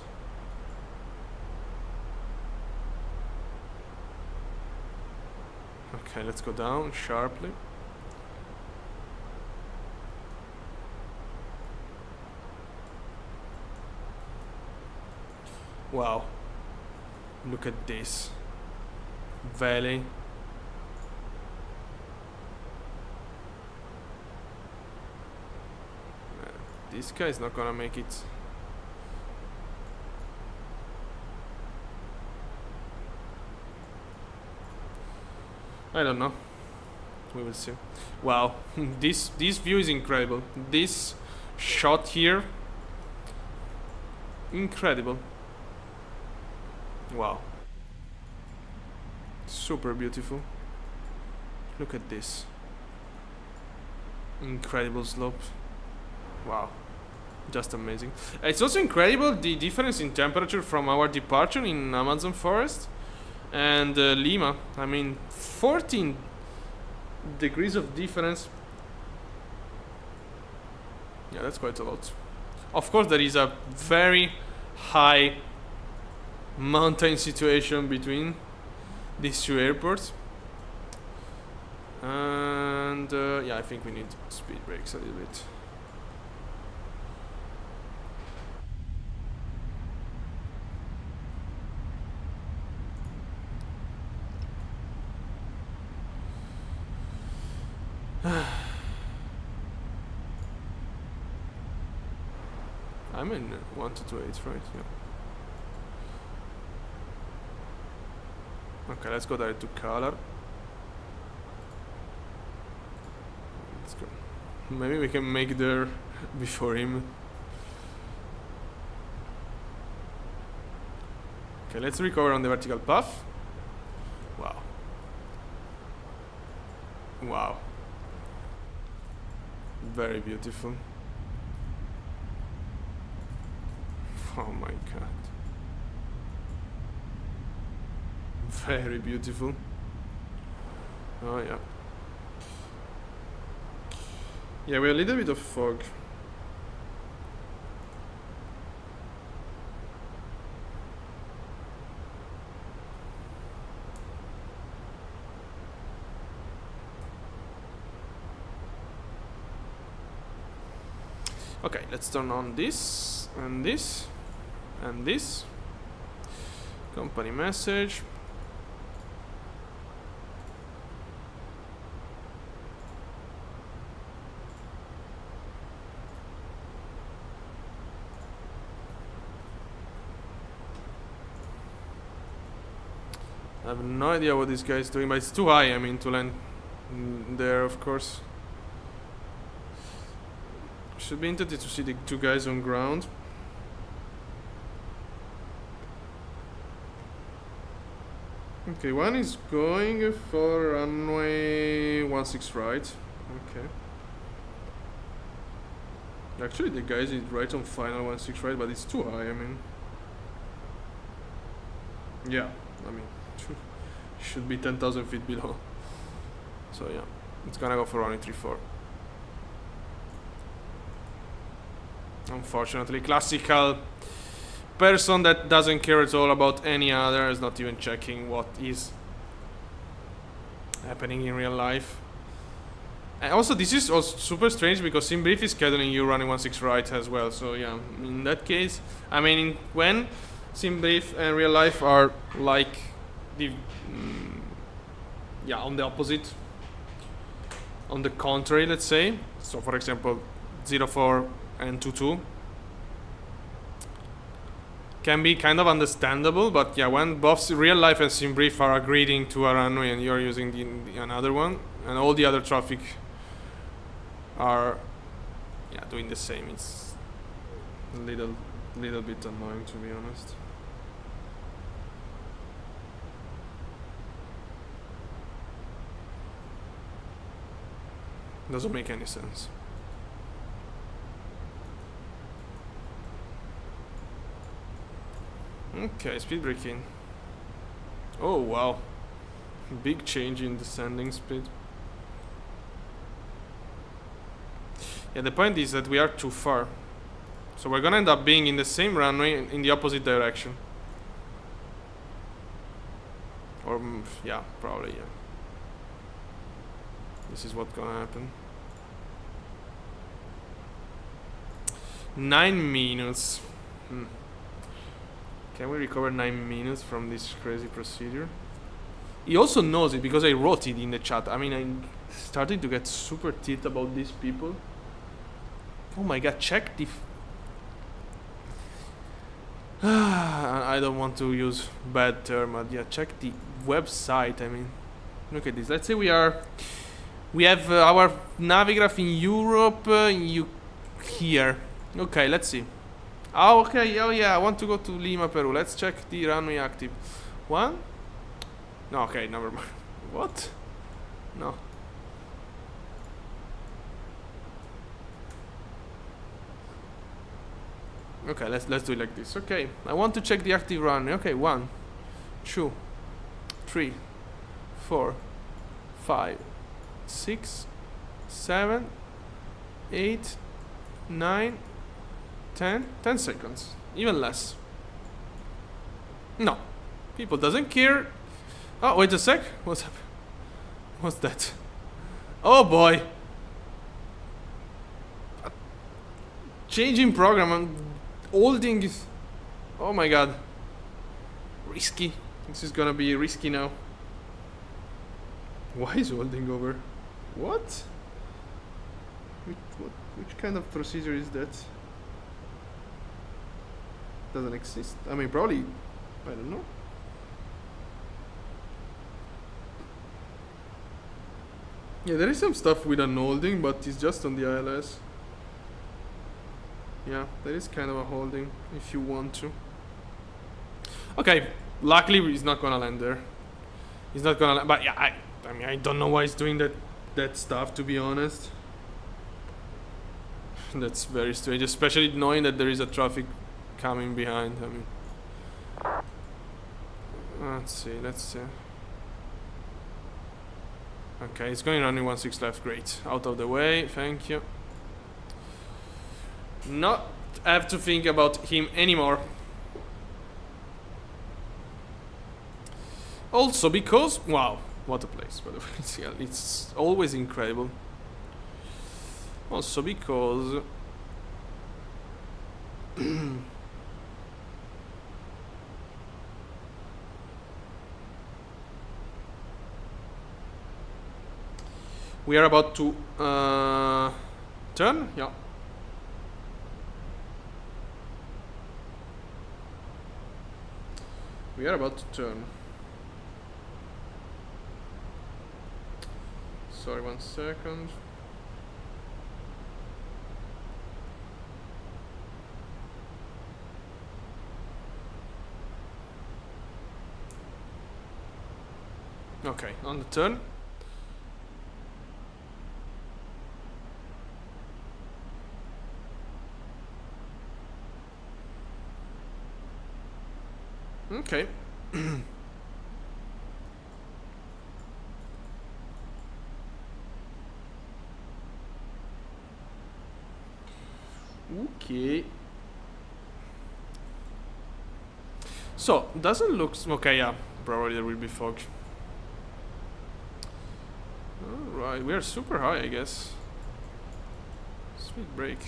Okay, let's go down sharply. Wow, look at this valley. This guy is not gonna make it. I don't know. We will see. Wow, this view is incredible. This shot here, incredible. Wow, super beautiful. Look at this incredible slope. Wow, just amazing. It's also incredible the difference in temperature from our departure in Amazon forest and Lima. I mean, 14 degrees of difference. Yeah, that's quite a lot. Of course, there is a very high mountain situation between these two airports. And yeah, I think we need speed brakes a little bit. I'm in 1228, right? Yeah. Okay, let's go direct to color. Let's go. Maybe we can make there before him. Okay, let's recover on the vertical path. Wow. Wow. Very beautiful. Oh my god. Very beautiful. Oh yeah. Yeah, we have a little bit of fog. Okay, let's turn on this and this and this. Company message. I have no idea what this guy is doing, but it's too high, I mean, to land there, of course. Should be interesting to see the two guys on ground. Okay, one is going for runway 16 right. Okay. Actually, the guy is right on final 16 right, but it's too high, I mean. Yeah, I mean, should be 10,000 feet below. So yeah, it's gonna go for runway 34. Unfortunately, classical person that doesn't care at all about any other, is not even checking what is happening in real life. And also, this is also super strange because SimBrief is scheduling you running 16 right as well. So yeah, in that case, I mean, when SimBrief and real life are like the yeah, on the opposite, on the contrary, let's say. So for example, 04 and 22 can be kind of understandable, but yeah, when both real life and SimBrief are agreeing to a runway and you're using the another one, and all the other traffic are doing the same, it's a little bit annoying, to be honest. Doesn't make any sense. Okay, speed braking. Oh wow, big change in descending speed. Yeah, the point is that we are too far, so we're gonna end up being in the same runway in the opposite direction. Or yeah, probably yeah. This is what's gonna happen. 9 minutes. Can we recover 9 minutes from this crazy procedure? He also knows it because I wrote it in the chat. I mean, I'm starting to get super tilt about these people. Oh my god, check the... I don't want to use bad term, but yeah, check the website. I mean, look at this. Let's say we have our Navigraph in Europe, here. Okay, let's see. Oh, okay, oh yeah, I want to go to Lima, Peru. Let's check the runway active. One? No, okay, never mind. What? No. Okay, let's do it like this. Okay, I want to check the active runway. Okay, 1, 2, 3, 4, 5, 6, 7, 8, 9, 10 seconds, even less. No, people doesn't care. Oh, wait a sec. What's up? What's that? Oh boy. Changing program and holding is... Oh my god. Risky. This is gonna be risky now. Why is holding over? What? Which kind of procedure is that? Doesn't exist. I mean, probably, I don't know. Yeah, there is some stuff with unholding, but it's just on the ILS. Yeah, there is kind of a holding if you want to. Okay, luckily he's not gonna land there. He's not gonna land, but yeah, I mean, I don't know why he's doing that stuff, to be honest. That's very strange, especially knowing that there is a traffic coming behind. I mean, let's see. Okay, it's going running 16 left. Great, out of the way. Thank you. Not have to think about him anymore. Also because, wow, what a place, by the way. It's always incredible. Also because We are about to turn. Yeah. We are about to turn. Sorry, 1 second. Okay, on the turn. Okay. Okay. So, doesn't look... Okay, yeah. Probably there will be fog. Alright, we are super high, I guess. Speed break.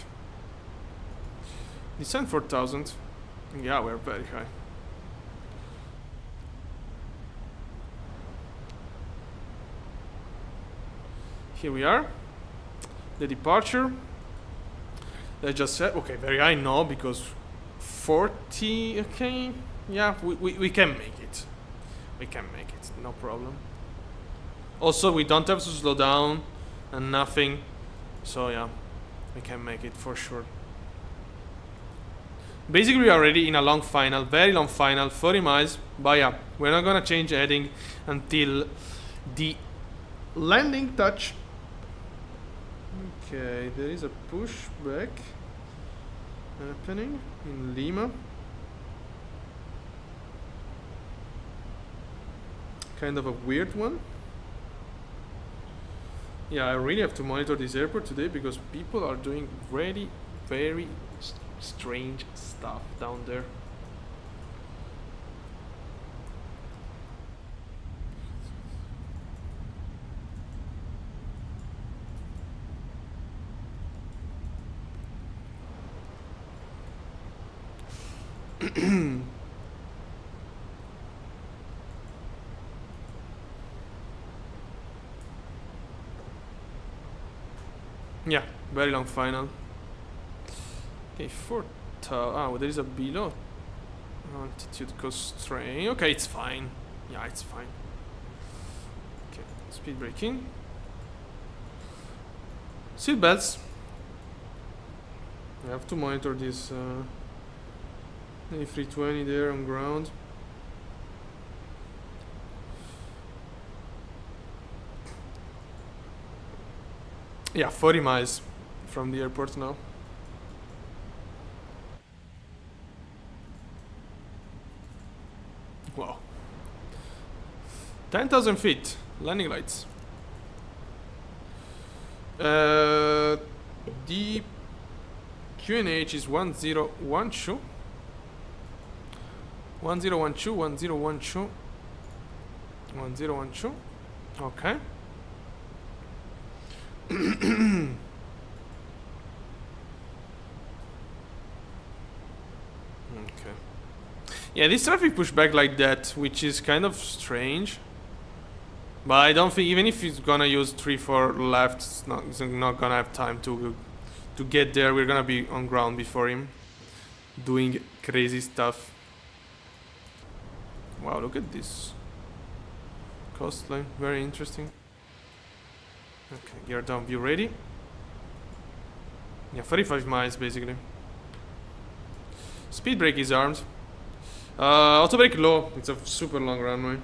Descent 4000. Yeah, we're very high. Here we are. The departure. I just said, okay, very high, no, because 40, okay. Yeah, we can make it. We can make it, no problem. Also, we don't have to slow down and nothing. So yeah, we can make it for sure. Basically, we are already in a long final, very long final, 40 miles. But yeah, we're not gonna change heading until the landing touch. Okay, there is a pushback happening in Lima. Kind of a weird one. Yeah, I really have to monitor this airport today because people are doing really very strange stuff down there. Yeah, very long final. Okay, oh, there is a below altitude constraint. Okay, it's fine. Yeah, it's fine. Okay, speed braking. Seat belts. I have to monitor this A320 there on ground. Yeah, 40 miles from the airport now. Wow. 10,000 feet. Landing lights. The QNH is 1012. 1012, 1012. 1012. Okay. Okay. Yeah, this traffic pushback like that, which is kind of strange. But I don't think, even if he's gonna use 3-4 left, it's not gonna have time to get there. We're gonna be on ground before him, doing crazy stuff. Wow, look at this coastline, very interesting. Okay, gear down, view ready. Yeah, 45 miles basically. Speed brake is armed. Auto brake low, it's a super long runway.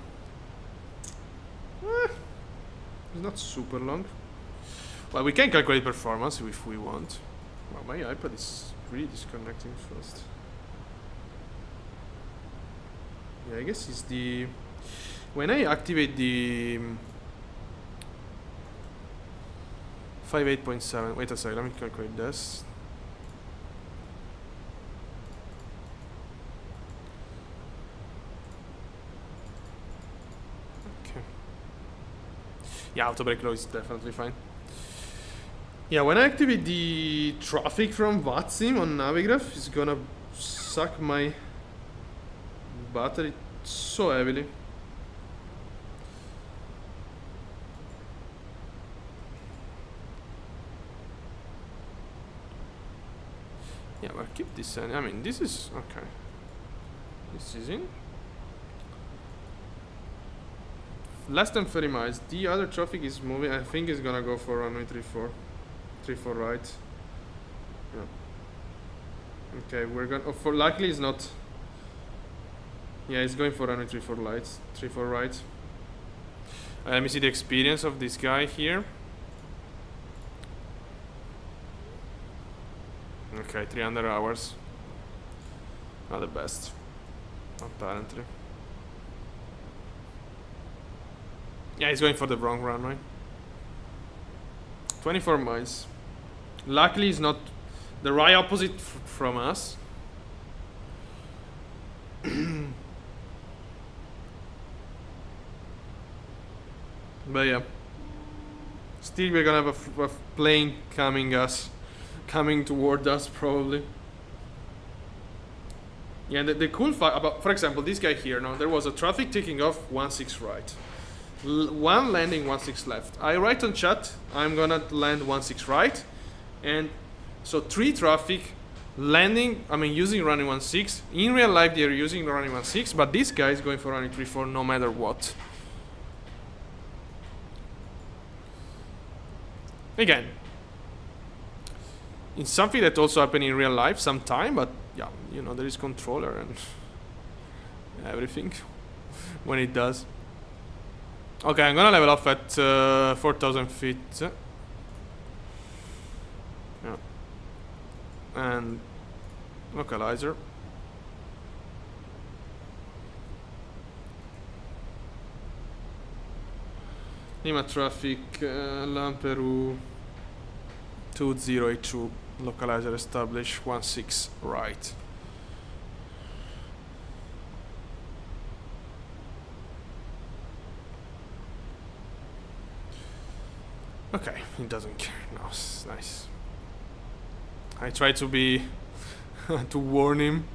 It's not super long. Well, we can calculate performance if we want. Wow, my iPad is really disconnecting fast. Yeah, I guess it's the... When I activate the... 58.7. Wait a second, let me calculate this. Okay. Yeah, auto brake low is definitely fine. Yeah, when I activate the traffic from VATSIM on Navigraph, it's gonna suck my battery so heavily. Yeah, but keep this in. I mean, this is okay. This is in. Less than 30 miles. The other traffic is moving. I think it's gonna go for runway 34. 34 right. Yeah. Okay, we're gonna. Oh, for likely it's not. Yeah, it's going for runway 34 lights. 34 right. Let me see the experience of this guy here. Okay, 300 hours. Not the best, apparently. Yeah, he's going for the wrong runway. 24 miles. Luckily, it's not the right opposite from us. But yeah, still we're gonna have a plane coming toward us probably. Yeah, the cool fact about, for example, this guy here. Now there was a traffic taking off 16 right, one landing 16 left. I write on chat I'm gonna land 16 right, and so 3 traffic landing. I mean using running 16. In real life they're using running 16, but this guy is going for running 34 no matter what. Again, it's something that also happened in real life sometime, but yeah, you know, there is controller and everything when it does. Okay, I'm gonna level off at 4,000 feet. Yeah. And localizer. Lima traffic, Lamperu 2082, localizer established 16 right. Okay, he doesn't care. No, it's nice. I try to be to warn him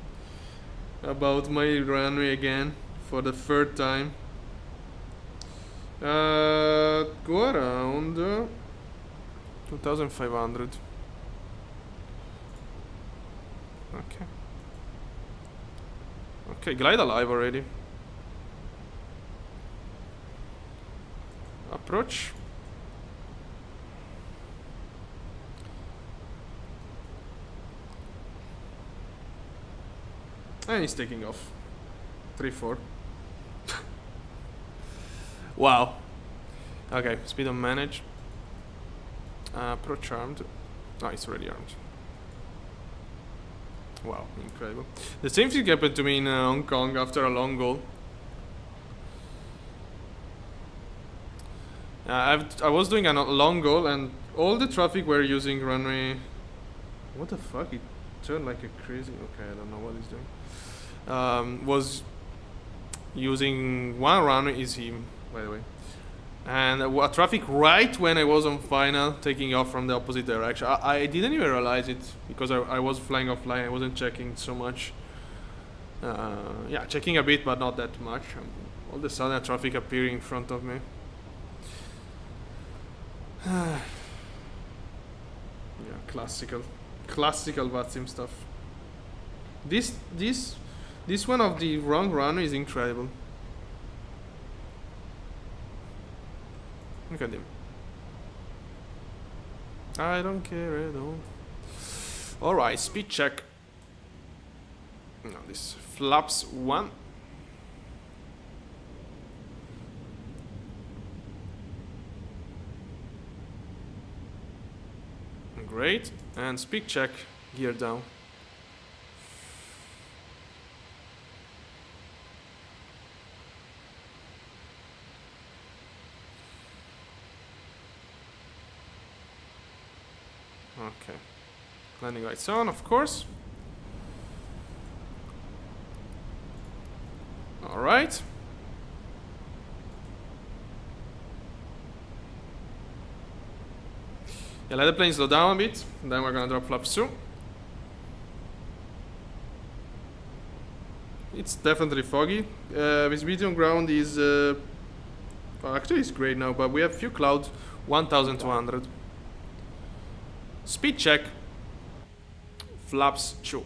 about my runway again for the 3rd time. Go around 2,500. Okay. Okay, glide alive already. Approach. And he's taking off. 3-4. Wow. Okay, speed on manage. Approach armed. Oh, it's already armed. Wow, incredible. The same thing happened to me in Hong Kong after a long goal. I was doing a long goal and all the traffic were using runway. What the fuck? It turned like a crazy. Okay, I don't know what he's doing. Was using one runway, is him, by the way. And a traffic right when I was on final, taking off from the opposite direction. I didn't even realize it because I was flying offline. I wasn't checking so much. Yeah, checking a bit, but not that much. All of a sudden, a traffic appearing in front of me. Yeah, classical VATSIM stuff. This one of the wrong runway is incredible. Look at him. I don't care at all. Alright, speed check. No, this flaps 1. Great. And speed check, gear down. Okay. Landing lights on, of course. All right. Yeah, let the plane slow down a bit, and then we're gonna drop flaps 2. It's definitely foggy. Visibility on ground is well, actually it's great now, but we have few clouds, 1,200. Speed check, flaps 2.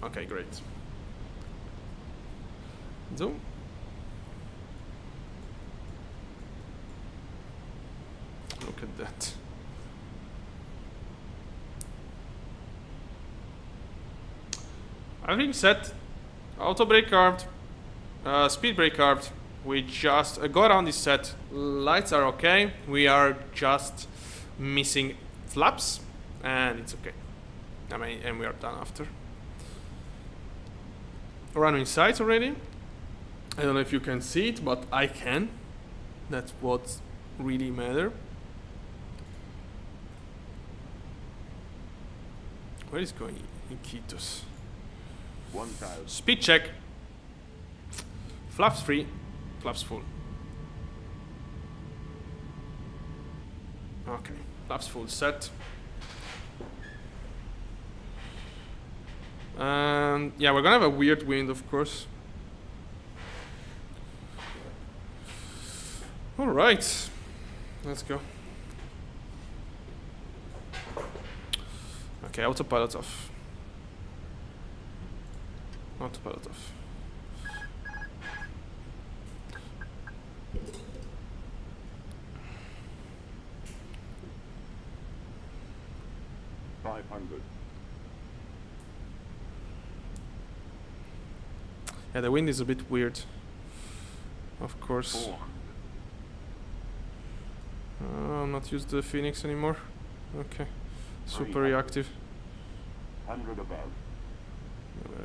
Okay, great. Zoom. Look at that. Everything set. Auto brake carved. Speed brake carved. We just go around this set. Lights are okay. We are just missing flaps, and it's okay. I mean, and we are done after. Runway sights already. I don't know if you can see it, but I can. That's what really matters. Where is going Iquitos? 1,000. Speed check. Flaps free, flaps full. Okay, flaps full set. And yeah, we're gonna have a weird wind, of course. All right, let's go. Okay, autopilot off. Autopilot off. Yeah, the wind is a bit weird. Of course. I'm not used to the Fenix anymore. Okay. Super reactive. 100 above.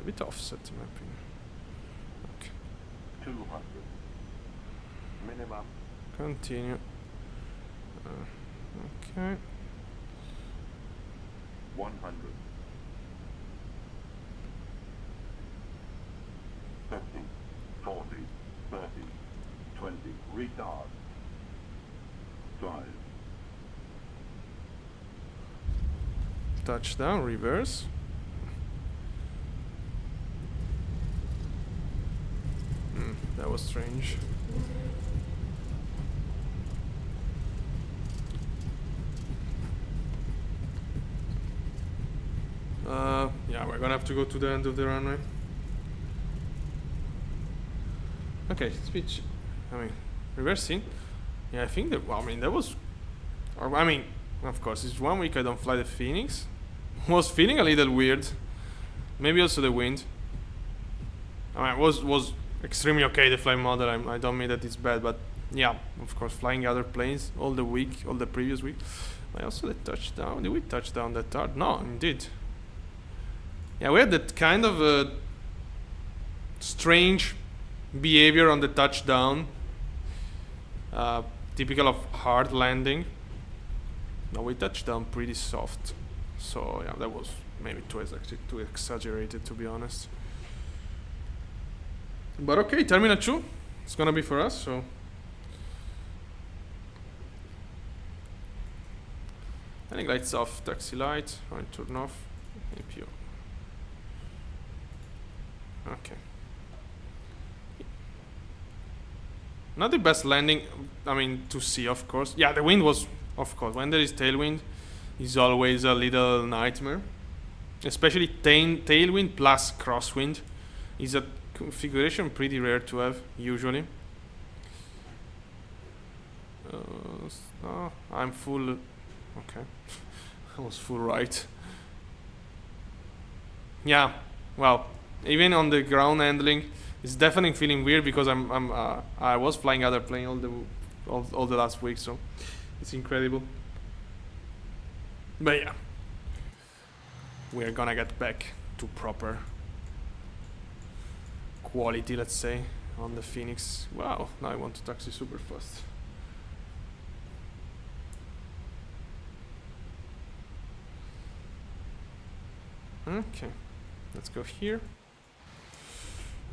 A bit offset in my opinion. Okay. 200. Minimum. Continue. Okay. 100. 50, 40, 30, 20. Retard. 5. Touchdown, reverse. That was strange. Yeah, we're gonna have to go to the end of the runway. Okay, speech. I mean, reversing. Yeah, I think that. Well, I mean, that was. Or, I mean, of course, it's 1 week I don't fly the Fenix. Was feeling a little weird. Maybe also the wind. I mean, was extremely okay, the flight model. I don't mean that it's bad, but yeah, of course, flying other planes all the week, all the previous week. I also the touchdown. Did we touch down that hard? No, indeed. Yeah, we had that kind of strange behavior on the touchdown. Typical of hard landing. No, we touched down pretty soft. So yeah, that was maybe too exaggerated, to be honest. But okay, Terminal 2. It's gonna be for us, so. Landing lights off, taxi light, right, turn off, APU. Okay. Not the best landing, I mean, to see, of course. Yeah, the wind was, of course, when there is tailwind, is always a little nightmare. Especially tailwind plus crosswind is a configuration pretty rare to have, usually. Oh, I'm full. Okay. I was full right. Yeah, well, even on the ground handling, it's definitely feeling weird because I was flying other plane all the last week, so it's incredible. But yeah, we're gonna get back to proper quality, let's say, on the Fenix. Wow, now I want to taxi super fast. Okay. Let's go here.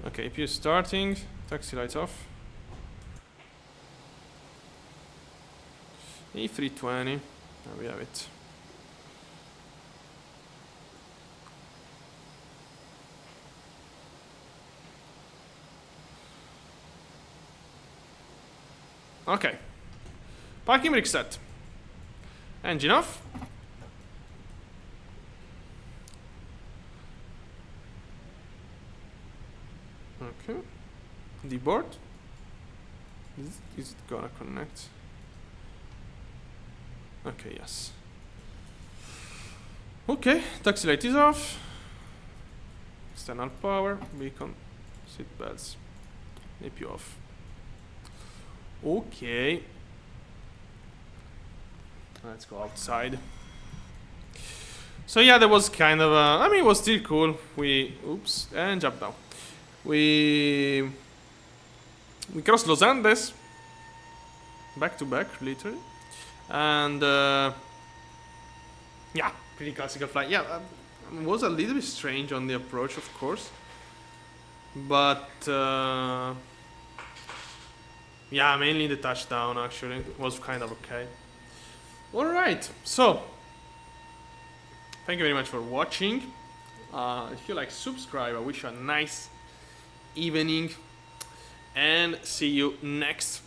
Okay, APU starting. Taxi lights off. A320. There we have it. Okay. Parking brake set. Engine off. Okay. Deboard. Is it gonna connect? Okay, yes. Okay, taxi light is off. External power, beacon, seat belts, APU off. Okay. Let's go outside. So yeah, that was kind of I mean, it was still cool. Oops, and jump down. We crossed Los Andes, back to back, literally, and yeah, pretty classical flight. Yeah, it was a little bit strange on the approach, of course, but yeah, mainly the touchdown actually was kind of okay. All right, so thank you very much for watching. If you like, subscribe. I wish you a nice evening and see you next